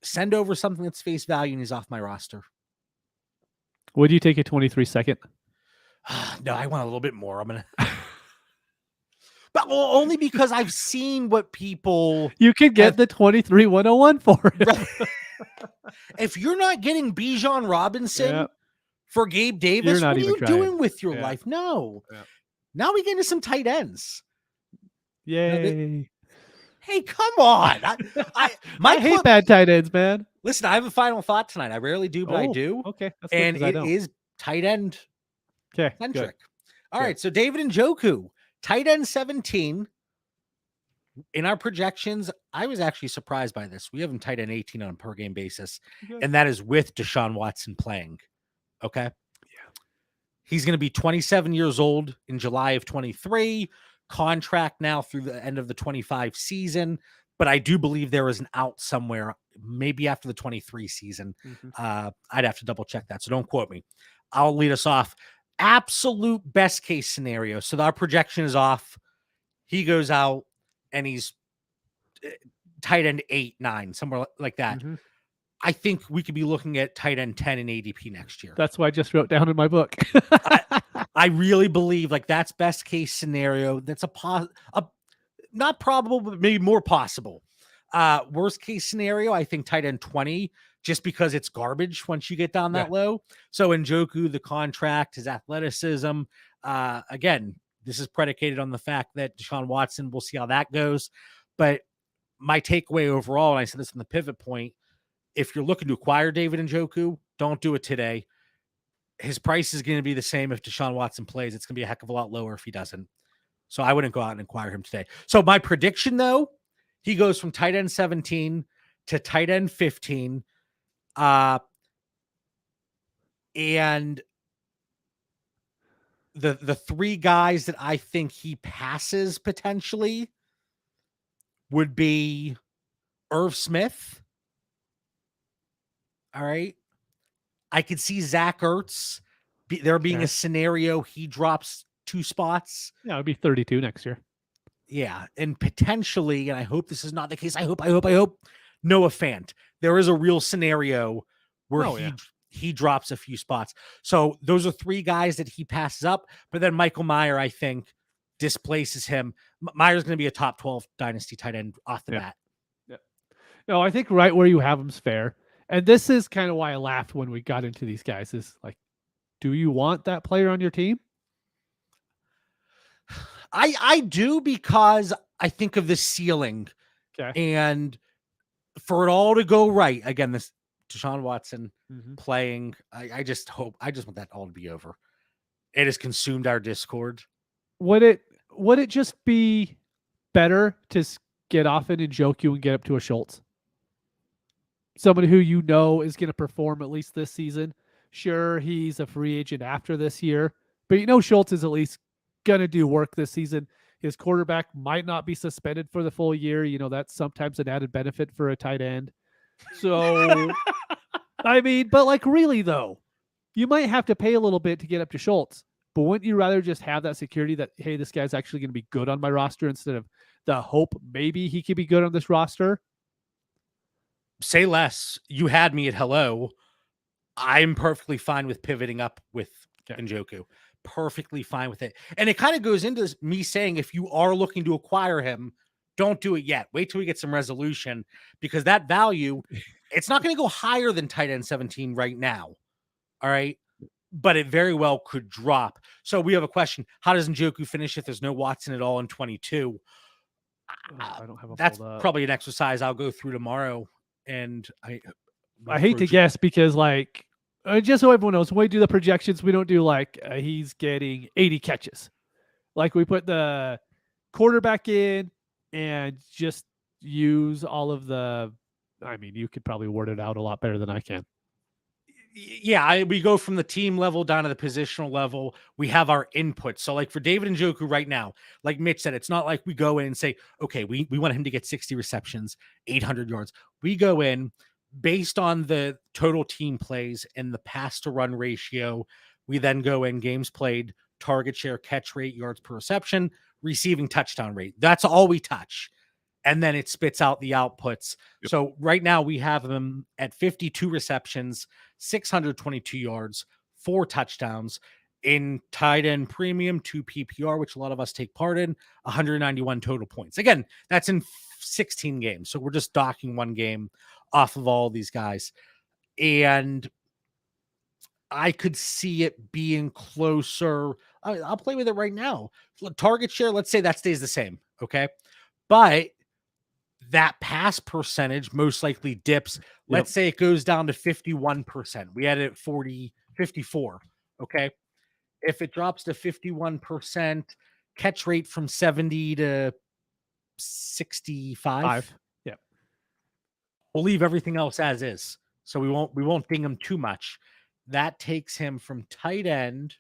send over something that's face value and he's off my roster. Would you take a 23-second? No, I want a little bit more. I'm going to. But only because I've seen what people. You could get the 23-101 for it. Right. If you're not getting Bijan Robinson for Gabe Davis, what are you doing with your life? No. Now we get into some tight ends. Yay. Hey, come on. I hate bad tight ends, man. Listen, I have a final thought tonight. I rarely do, but I do. Okay. That's and it is tight end centric. All right. So David Njoku, tight end 17. In our projections, I was actually surprised by this. We have him tight end 18 on a per game basis, and that is with Deshaun Watson playing. Okay. Yeah. He's going to be 27 years old in July of 23, contract now through the end of the 25 season. But I do believe there is an out somewhere, maybe after the 23 season. I'd have to double check that. So don't quote me. I'll lead us off. Absolute best case scenario. So our projection is off. He goes out and he's tight end 8, 9, somewhere like that. I think we could be looking at tight end 10 in ADP next year. That's what I just wrote down in my book. I really believe like that's best case scenario. That's a not probable, but maybe more possible. Worst case scenario, I think tight end 20, just because it's garbage once you get down that low. So Njoku, the contract, his athleticism, again, this is predicated on the fact that Deshaun Watson, we'll see how that goes. But my takeaway overall, and I said this in the pivot point, if you're looking to acquire David Njoku, don't do it today. His price is going to be the same if Deshaun Watson plays. It's going to be a heck of a lot lower if he doesn't. So I wouldn't go out and acquire him today. So my prediction, though, he goes from tight end 17 to tight end 15. And the three guys that I think he passes potentially would be Irv Smith. All right. I could see Zach Ertz there being a scenario he drops 2 spots. Yeah, it would be 32 next year. Yeah. And potentially, and I hope this is not the case. I hope Noah Fant. There is a real scenario where he drops a few spots. So those are 3 guys that he passes up. But then Michael Mayer, I think, displaces him. Meyer's going to be a top 12 dynasty tight end off the bat. Yeah. No, I think right where you have him's fair. And this is kind of why I laughed when we got into these guys is like, do you want that player on your team? I do, because I think of the ceiling and for it all to go right. Again, this Deshaun Watson playing, I just want that all to be over. It has consumed our Discord. Would it just be better to get off it and Njoku and get up to a Schultz? Somebody who you know is going to perform at least this season. Sure, he's a free agent after this year, but you know Schultz is at least going to do work this season. His quarterback might not be suspended for the full year. You know, that's sometimes an added benefit for a tight end. So, I mean, but like really though, you might have to pay a little bit to get up to Schultz. But wouldn't you rather just have that security that, hey, this guy's actually going to be good on my roster instead of the hope maybe he could be good on this roster? Say less. You had me at hello. I'm perfectly fine with pivoting up with Njoku. Perfectly fine with it. And it kind of goes into me saying, if you are looking to acquire him, don't do it yet. Wait till we get some resolution, because that value, it's not going to go higher than tight end 17 right now. All right. But it very well could drop. So we have a question. How does Njoku finish if there's no Watson at all in 22? I don't have a That's probably an exercise I'll go through tomorrow. And I hate to guess, because like, just so everyone knows, when we do the projections, we don't do like he's getting 80 catches. Like we put the quarterback in and just use all of the, I mean, you could probably word it out a lot better than I can. Yeah, we go from the team level down to the positional level. We have our inputs. So, like for David Njoku right now, like Mitch said, it's not like we go in and say, okay, we want him to get 60 receptions, 800 yards. We go in based on the total team plays and the pass to run ratio. We then go in games played, target share, catch rate, yards per reception, receiving touchdown rate. That's all we touch. And then it spits out the outputs. Yep. So right now we have him at 52 receptions, 622 yards, 4 touchdowns in tight end premium, 2 PPR, which a lot of us take part in, 191 total points. Again, that's in 16 games. So we're just docking 1 game off of all these guys. And I could see it being closer. I'll play with it right now. Target share, let's say that stays the same. Okay. But that pass percentage most likely dips. Let's say it goes down to 51%. We had it at 54. Okay. If it drops to 51%, catch rate from 70 to 65. Yeah. We'll leave everything else as is. So we won't ding him too much. That takes him from tight end.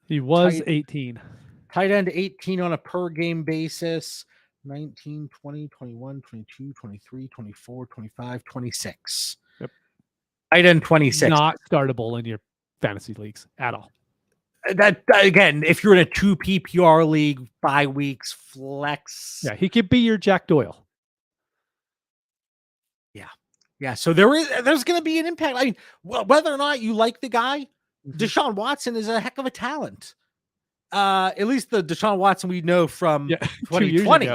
He was 18. Tight end 18 on a per game basis, 19, 20, 21, 22, 23, 24, 25, 26. Yep. Tight end 26. Not startable in your fantasy leagues at all. That again, if you're in a 2 PPR league, 5 weeks, flex. Yeah, he could be your Jack Doyle. Yeah, so there's going to be an impact. I mean, whether or not you like the guy, Deshaun Watson is a heck of a talent. At least the Deshaun Watson we know from 2020.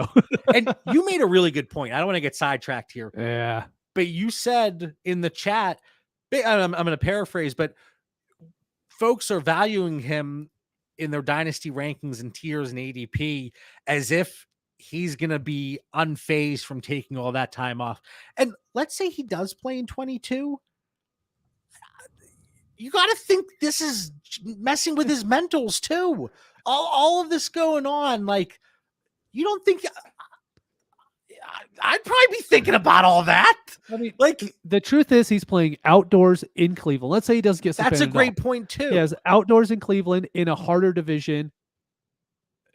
And you made a really good point. I don't want to get sidetracked here. Yeah. But you said in the chat, I'm going to paraphrase, but folks are valuing him in their dynasty rankings and tiers and ADP as if he's going to be unfazed from taking all that time off. And let's say he does play in 22. You got to think this is messing with his mentals too. All of this going on. Like, you don't think I'd probably be thinking about all that. I mean, like the truth is he's playing outdoors in Cleveland. Let's say he doesn't get suspended. That's a great point too. He has outdoors in Cleveland in a harder division.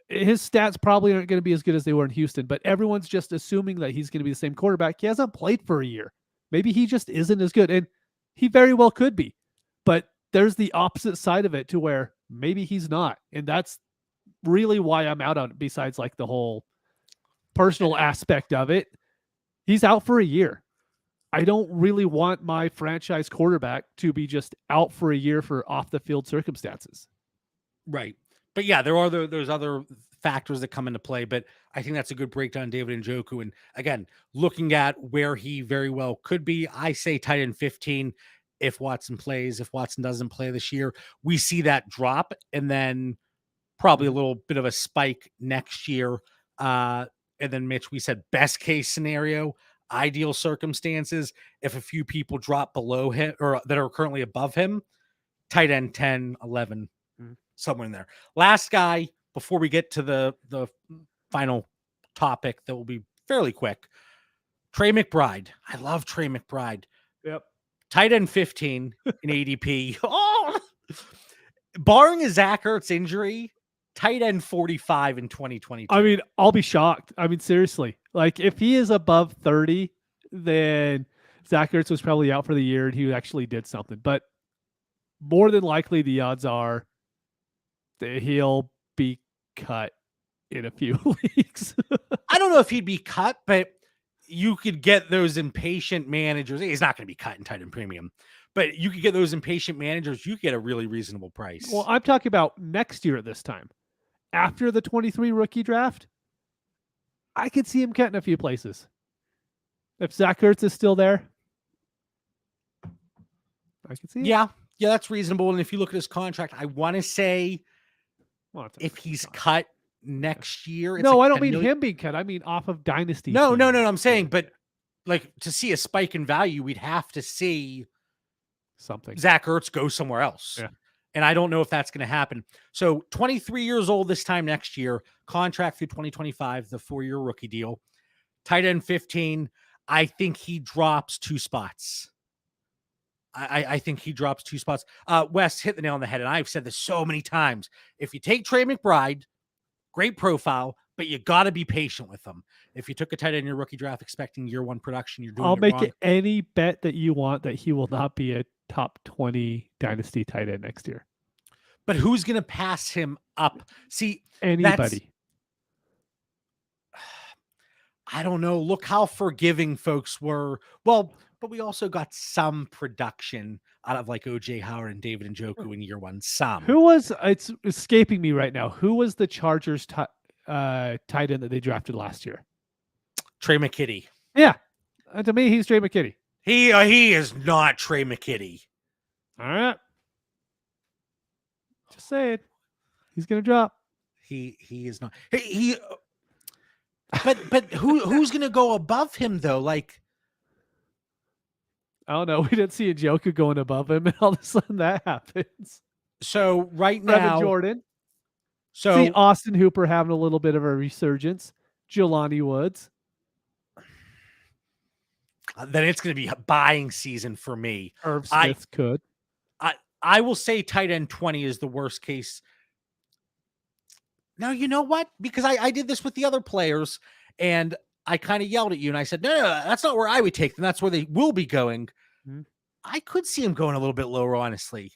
His stats probably aren't going to be as good as they were in Houston, but everyone's just assuming that he's going to be the same quarterback. He hasn't played for a year. Maybe he just isn't as good, and he very well could be. But there's the opposite side of it to where maybe he's not, and that's really why I'm out on it, besides like the whole personal aspect of it. He's out for a year. I don't really want my franchise quarterback to be just out for a year for off-the-field circumstances. Right. But yeah, there are there's other factors that come into play, but I think that's a good breakdown, David Njoku. And again, looking at where he very well could be, I say tight end 15 if Watson plays. If Watson doesn't play this year, we see that drop and then probably a little bit of a spike next year. And then Mitch, we said best case scenario, ideal circumstances, if a few people drop below him or that are currently above him, tight end 10, 11. Somewhere in there. Last guy before we get to the final topic that will be fairly quick. Trey McBride. I love Trey McBride. Yep. Tight end 15 in ADP. Oh, barring a Zach Ertz injury, tight end 45 in 2022. I mean, I'll be shocked. I mean, seriously, like if he is above 30, then Zach Ertz was probably out for the year and he actually did something. But more than likely, the odds are he'll be cut in a few weeks. I don't know if he'd be cut, but you could get those impatient managers. He's not going to be cut in tight end premium, but you could get those impatient managers. You get a really reasonable price. Well, I'm talking about next year at this time. After the 23 rookie draft, I could see him cut in a few places. If Zach Ertz is still there, I can see it. Yeah, that's reasonable. And if you look at his contract, I want to say if he's cut next year. No, I don't mean him being cut. I mean off of Dynasty. No. I'm saying, but like to see a spike in value, we'd have to see something. Zach Ertz go somewhere else. Yeah. And I don't know if that's going to happen. So 23 years old this time next year, contract through 2025, the 4-year rookie deal. Tight end 15. I think he drops 2 spots. I think he drops 2 spots. Wes hit the nail on the head, and I've said this so many times. If you take Trey McBride, great profile, but you got to be patient with them. If you took a tight end in your rookie draft expecting year 1 production, you're doing I'll it make wrong. it any bet that you want that he will not be a top 20 dynasty tight end next year. But who's going to pass him up? See, Anybody. I don't know. Look how forgiving folks were. Well, but we also got some production out of like OJ Howard and David Njoku in year 1. Some. Who was, it's escaping me right now. Who was the Chargers tight end that they drafted last year? Trey McKitty. Yeah. To me, he's Trey McKitty. He is not Trey McKitty. All right. Just saying. He's going to drop. He is not. But who's going to go above him though? Like, I don't know. We didn't see a Joker going above him, and all of a sudden that happens. so right Brevin now, Jordan. so See Austin Hooper having a little bit of a resurgence. Jelani Woods. then it's going to be a buying season for me. Irv Smith could. I will say tight end 20 is the worst case. Now, you know what? Because I did this with the other players, and I kind of yelled at you, and I said, no, that's not where I would take them. That's where they will be going. Mm-hmm. I could see him going a little bit lower, honestly.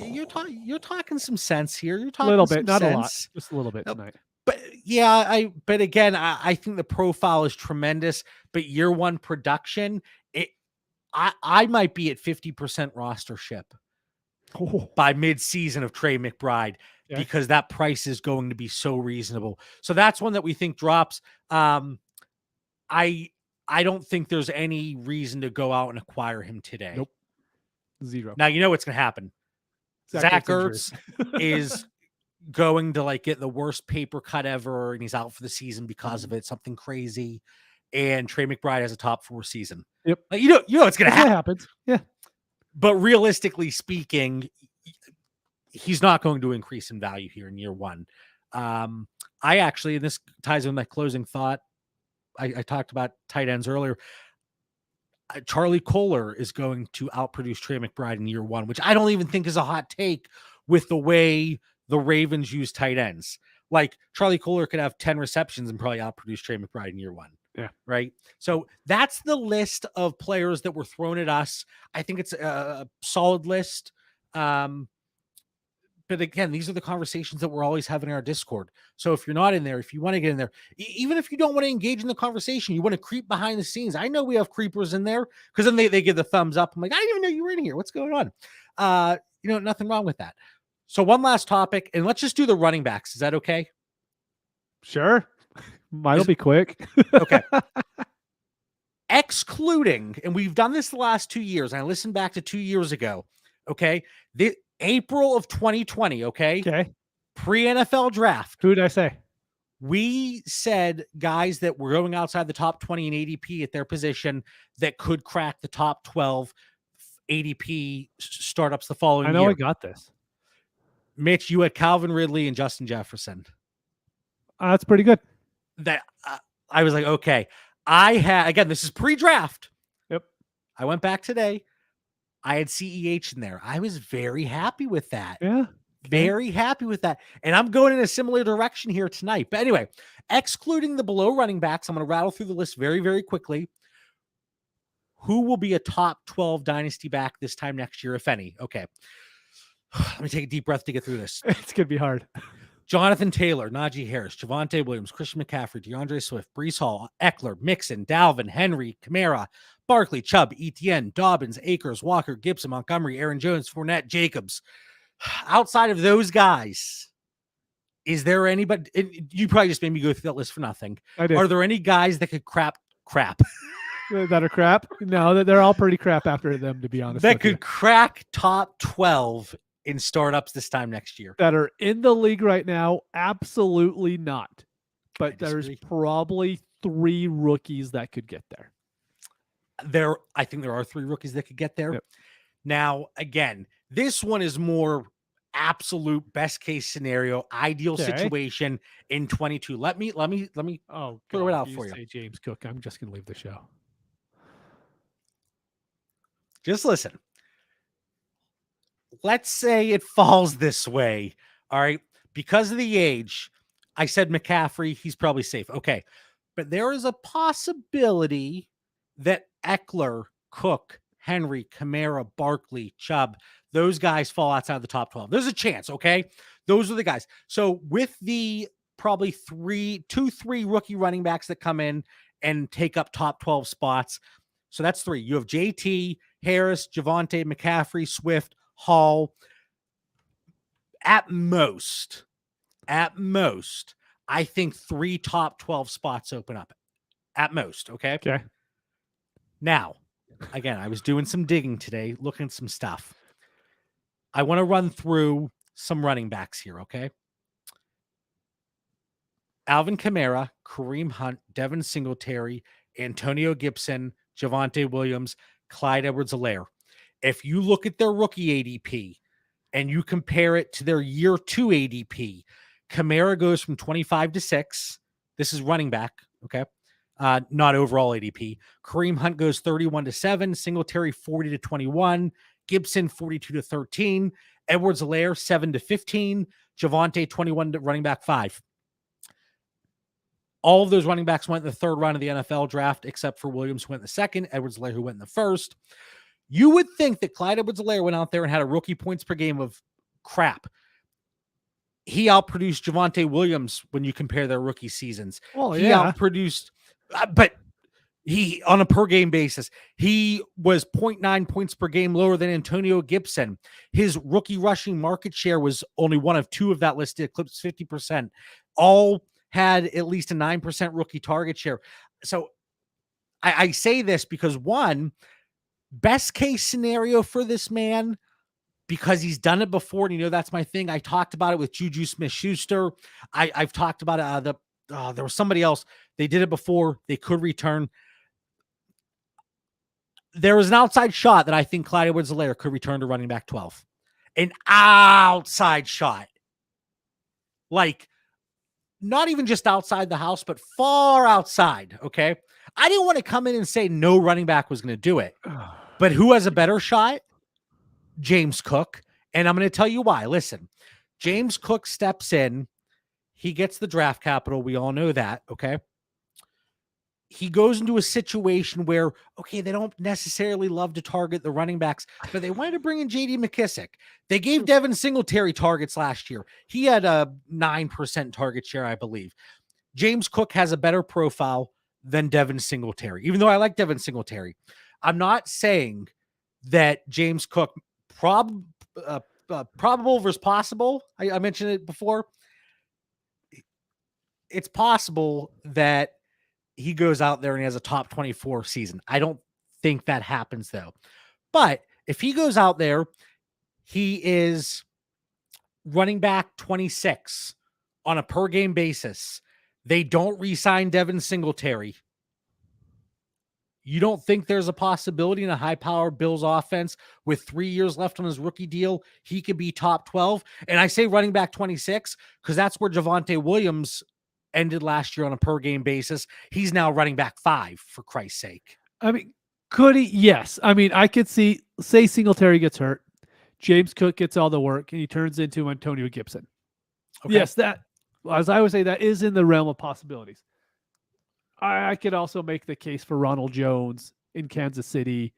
You're talking some sense here. You're talking a little bit, some not sense. a lot, just a little bit tonight. But yeah, but again, I think the profile is tremendous. But year 1 production, I might be at 50% rostership by mid-season of Trey McBride because that price is going to be so reasonable. So that's one that we think drops. I don't think there's any reason to go out and acquire him today. Nope. 0. Now you know what's going to happen. Zach Ertz is going to like get the worst paper cut ever, and he's out for the season because of it. Something crazy. And Trey McBride has a top 4 season. Yep. Like, you know it's going to happen. Happens. Yeah. But realistically speaking, he's not going to increase in value here in year 1. I actually, and this ties in with my closing thought, I talked about tight ends earlier. Charlie Kohler is going to outproduce Trey McBride in year 1, which I don't even think is a hot take with the way the Ravens use tight ends. Like Charlie Kohler could have 10 receptions and probably outproduce Trey McBride in year 1. Yeah. Right. So that's the list of players that were thrown at us. I think it's a solid list. But again, these are the conversations that we're always having in our Discord. So if you're not in there, if you want to get in there, even if you don't want to engage in the conversation, you want to creep behind the scenes. I know we have creepers in there because then they give the thumbs up. I'm like, I didn't even know you were in here. What's going on? Nothing wrong with that. So one last topic, and let's just do the running backs. Is that okay? Sure. Mine'll be quick. Okay. Excluding, and we've done this the last 2 years, and I listened back to 2 years ago. Okay. The April of 2020. Okay. Pre-NFL draft. Who did I say? We said guys that were going outside the top 20 in ADP at their position that could crack the top 12 ADP startups the following year. I know I got this. Mitch, you had Calvin Ridley and Justin Jefferson. That's pretty good. That I was like, okay. I had, again, this is pre-draft. Yep. I went back today. I had CEH in there. I was very happy with that. Yeah. Very happy with that. And I'm going in a similar direction here tonight. But anyway, excluding the below running backs, I'm going to rattle through the list very, very quickly. Who will be a top 12 dynasty back this time next year, if any? Okay. Let me take a deep breath to get through this. It's going to be hard. Jonathan Taylor, Najee Harris, Javonte Williams, Christian McCaffrey, DeAndre Swift, Breece Hall, Eckler, Mixon, Dalvin, Henry, Kamara, Barkley, Chubb, Etienne, Dobbins, Akers, Walker, Gibson, Montgomery, Aaron Jones, Fournette, Jacobs. Outside of those guys, is there anybody? You probably just made me go through that list for nothing. I did. Are there any guys that could crap? That are crap? No, they're all pretty crap after them, to be honest. That could crack top 12 in startups this time next year. That are in the league right now? Absolutely not. But there's probably 3 rookies that could get there. I think there are 3 rookies that could get there. Yep. Now, again, this one is more absolute best case scenario, ideal Okay. situation in 22. Let me Oh, throw it God, out if for you. say James Cook, I'm just going to leave the show. Just listen. Let's say it falls this way. All right. Because of the age, I said McCaffrey, he's probably safe. Okay. But there is a possibility that Eckler, Cook, Henry, Kamara, Barkley, Chubb, those guys fall outside the top 12. There's a chance. Okay. Those are the guys. So with the probably 3 rookie running backs that come in and take up top 12 spots. So that's 3. You have JT, Harris, Javonte, McCaffrey, Swift, Hall. At most, I think 3 top 12 spots open up. At most, okay? Okay. Now, again, I was doing some digging today, looking at some stuff. I want to run through some running backs here, okay? Alvin Kamara, Kareem Hunt, Devin Singletary, Antonio Gibson, Javonte Williams, Clyde Edwards-Helaire. If you look at their rookie ADP and you compare it to their year 2 ADP, Kamara goes from 25 to 6. This is running back, okay? Not overall ADP. Kareem Hunt goes 31 to 7, Singletary 40 to 21, Gibson 42 to 13, Edwards-Helaire 7 to 15, Javonte 21 to running back 5. All of those running backs went in the 3rd round of the NFL draft, except for Williams, who went in the 2nd, Edwards-Helaire, who went in the 1st. You would think that Clyde Edwards-Helaire went out there and had a rookie points per game of crap. He outproduced Javonte Williams when you compare their rookie seasons. Well, he yeah. outproduced, but he, on a per game basis, he was 0.9 points per game lower than Antonio Gibson. His rookie rushing market share was only one of 2 of that list, eclipsed 50%. All had at least a 9% rookie target share. So I say this because, one, best case scenario for this man, because he's done it before, and that's my thing. I talked about it with Juju Smith-Schuster. I've talked about it. There was somebody else. They did it before. They could return. There was an outside shot that I think Clyde Edwards-Helaire could return to running back 12. An outside shot. Like, not even just outside the house, but far outside, okay? I didn't want to come in and say no running back was going to do it. But who has a better shot? James Cook. And I'm going to tell you why. Listen, James Cook steps in. He gets the draft capital. We all know that, okay? He goes into a situation where, okay, they don't necessarily love to target the running backs, but they wanted to bring in J.D. McKissick. They gave Devin Singletary targets last year. He had a 9% target share, I believe. James Cook has a better profile than Devin Singletary, even though I like Devin Singletary. I'm not saying that James Cook, probable versus possible. I mentioned it before. It's possible that he goes out there and he has a top 24 season. I don't think that happens, though. But if he goes out there, he is running back 26 on a per game basis. They don't re-sign Devin Singletary. You don't think there's a possibility in a high-powered Bills offense with 3 years left on his rookie deal, he could be top 12? And I say running back 26 because that's where Javonte Williams ended last year on a per game basis. He's now running back 5, for Christ's sake. I mean, could he? Yes. I mean, I could say Singletary gets hurt, James Cook gets all the work, and he turns into Antonio Gibson. Okay. Yes, that, as I would say, that is in the realm of possibilities. I could also make the case for Ronald Jones in Kansas City.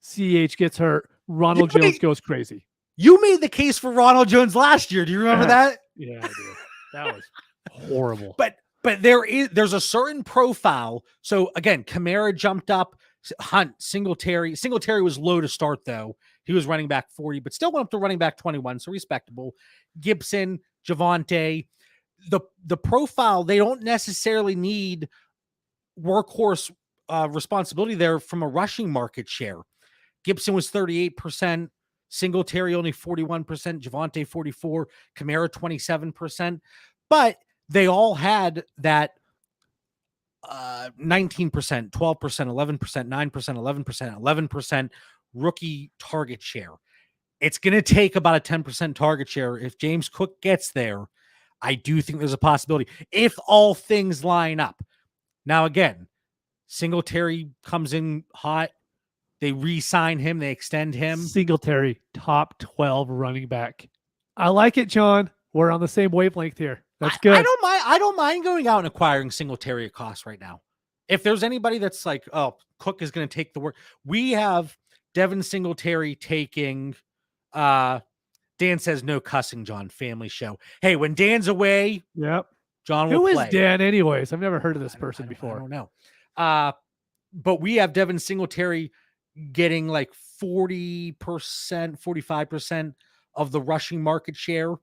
CH gets hurt. Ronald Jones goes crazy. You made the case for Ronald Jones last year. Do you remember that? Yeah, I do. That was horrible. But there's a certain profile. So again, Kamara jumped up. Hunt, Singletary was low to start, though. He was running back 40, but still went up to running back 21, so respectable. Gibson, Javonte, the profile, they don't necessarily need workhorse responsibility there from a rushing market share. Gibson was 38%, Singletary only 41%, Javonte 44%, Kamara 27%, but they all had that 19%, 12%, 11%, 9%, 11%, 11% rookie target share. It's going to take about a 10% target share. If James Cook gets there, I do think there's a possibility if all things line up. Now, again, Singletary comes in hot. They re-sign him. They extend him. Singletary, top 12 running back. I like it, John. We're on the same wavelength here. That's good. I don't mind going out and acquiring Singletary at cost right now. If there's anybody that's like, oh, Cook is going to take the work. We have Devin Singletary taking Dan says no cussing, John, family show. Hey, when Dan's away, yep, John will play. Who is Dan anyways? I've never heard of this person before. I don't know. But we have Devin Singletary getting like 40%, 45% of the rushing market share.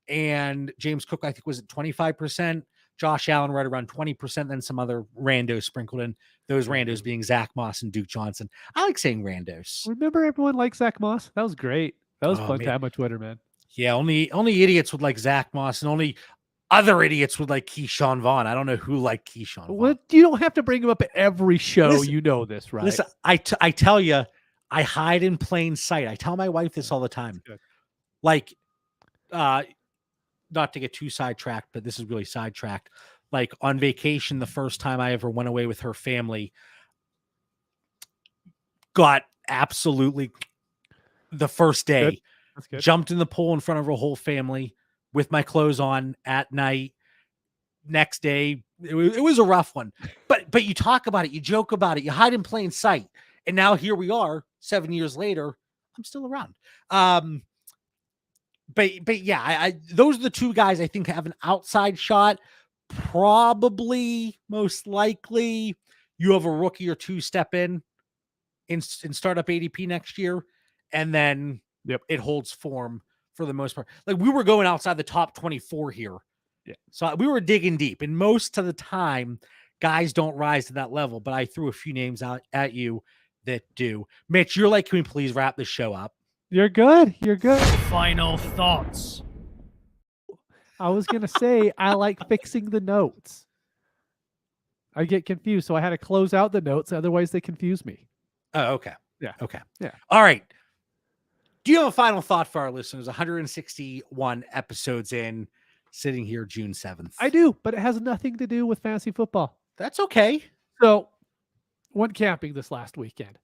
And James Cook, I think, was at 25%. Josh Allen right around 20%. Then some other randos sprinkled in. Those randos being Zach Moss and Duke Johnson. I like saying randos. Remember everyone liked Zach Moss? That was great. That was fun time on Twitter, man. Yeah, only idiots would like Zach Moss, and only other idiots would like Keyshawn Vaughn. I don't know who liked Keyshawn Vaughn. Well, you don't have to bring him up at every show. Listen, you know this, right? Listen, I tell you, I hide in plain sight. I tell my wife this all the time. Like, not to get too sidetracked, but this is really sidetracked. Like on vacation, the first time I ever went away with her family, got absolutely the first day, jumped in the pool in front of her whole family with my clothes on at night. Next day, it was a rough one. But you talk about it, you joke about it, you hide in plain sight. And now here we are, 7 years later, I'm still around. But yeah, those are the two guys I think have an outside shot. Probably, most likely, you have a rookie or two step in startup ADP next year, and then it holds form for the most part. Like we were going outside the top 24 here. Yeah. So we were digging deep, and most of the time, guys don't rise to that level. But I threw a few names out at you that do. Mitch, you're like, can we please wrap this show up? You're good. You're good. Final thoughts. I was going to say, I like fixing the notes. I get confused, so I had to close out the notes. Otherwise, they confuse me. Oh, okay. Yeah. Okay. Yeah. All right. Do you have a final thought for our listeners? 161 episodes in, sitting here June 7th. I do, but it has nothing to do with fantasy football. That's okay. So, went camping this last weekend.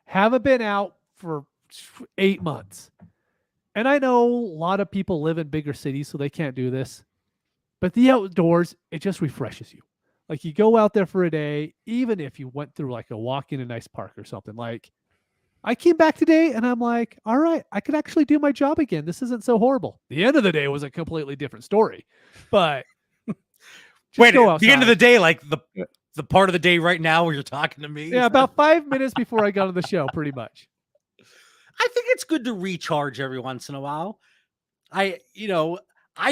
Haven't been out for 8 months. And I know a lot of people live in bigger cities, so they can't do this. But the outdoors, it just refreshes you. Like you go out there for a day, even if you went through like a walk in a nice park or something. Like I came back today and I'm like, all right, I could actually do my job again. This isn't so horrible. The end of the day was a completely different story. But wait, at the end of the day, like the part of the day right now where you're talking to me? Yeah, about 5 minutes before I got on the show, pretty much. I think it's good to recharge every once in a while. I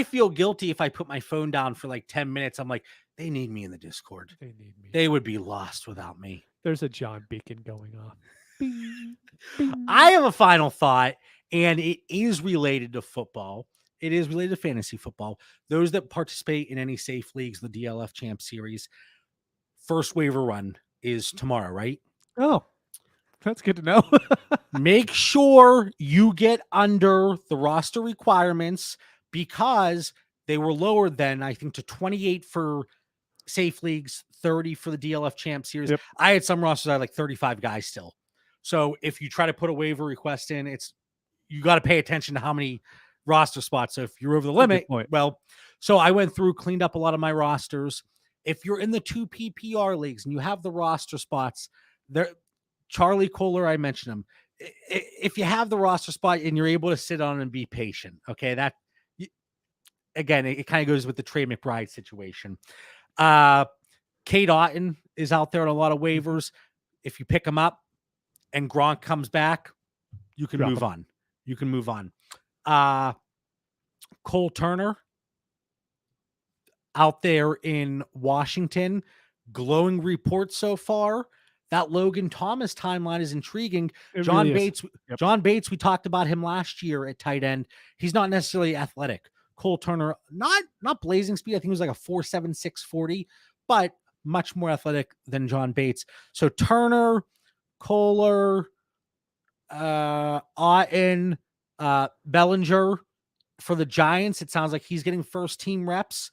feel guilty if I put my phone down for like 10 minutes. I'm like, they need me in the Discord. They need me. They would be lost without me. There's a John Beacon going on. Bing, bing. I have a final thought, and it is related to football. It is related to fantasy football. Those that participate in any safe leagues, the DLF Champ Series, first waiver run is tomorrow, right? Oh, that's good to know. Make sure you get under the roster requirements because they were lowered then, I think, to 28 for safe leagues, 30 for the DLF Champ Series. Yep. I had some rosters, I had like 35 guys still. So if you try to put a waiver request in, you got to pay attention to how many roster spots. So if you're over the limit, well, so I went through, cleaned up a lot of my rosters. If you're in the 2 PPR leagues and you have the roster spots, there, Charlie Kohler, I mentioned him. If you have the roster spot and you're able to sit on and be patient, okay, that again, it kind of goes with the Trey McBride situation. Kate Otten is out there on a lot of waivers. If you pick him up and Gronk comes back, you can move on. You can move on. Cole Turner out there in Washington, glowing reports so far. That Logan Thomas timeline is intriguing. John Bates, we talked about him last year at tight end. He's not necessarily athletic. Cole Turner, not blazing speed. I think it was like a 4.7, 6.40, but much more athletic than John Bates. So Turner, Kohler, Otten, Bellinger for the Giants, it sounds like he's getting first team reps.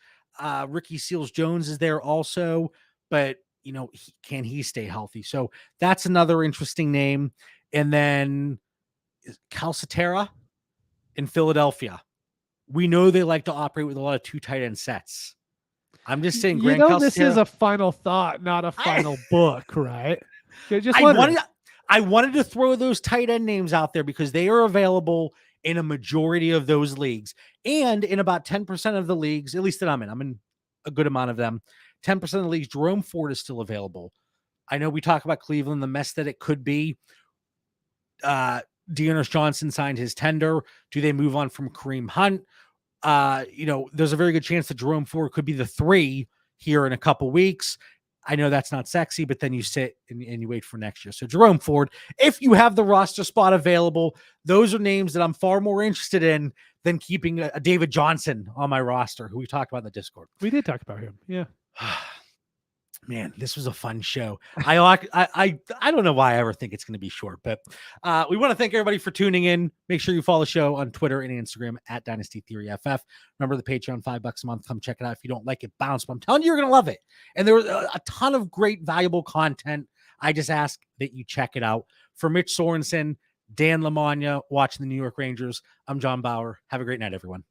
Ricky Seals-Jones is there also, but can he stay healthy? So that's another interesting name. And then Calcaterra in Philadelphia. We know they like to operate with a lot of 2 tight end sets. I'm just saying, Grant this is Calcaterra, a final thought, not a final book, right? I wanted to throw those tight end names out there because they are available in a majority of those leagues, and in about 10% of the leagues, at least that I'm in a good amount of them. 10% of the leagues, Jerome Ford is still available. I know we talk about Cleveland, the mess that it could be. Dearness Johnson signed his tender. Do they move on from Kareem Hunt? There's a very good chance that Jerome Ford could be the 3 here in a couple weeks. I know that's not sexy, but then you sit and you wait for next year. So Jerome Ford, if you have the roster spot available, those are names that I'm far more interested in than keeping a David Johnson on my roster, who we talked about in the Discord. We did talk about him. Yeah. Man, this was a fun show. I don't know why I ever think it's going to be short, but we want to thank everybody for tuning in. Make sure you follow the show on Twitter and Instagram at Dynasty Theory FF. Remember the Patreon, $5 a month. Come check it out. If you don't like it, bounce. But I'm telling you, you're going to love it. And there was a ton of great, valuable content. I just ask that you check it out. For Mitch Sorensen, Dan Lamagna, watching the New York Rangers, I'm John Bauer. Have a great night, everyone.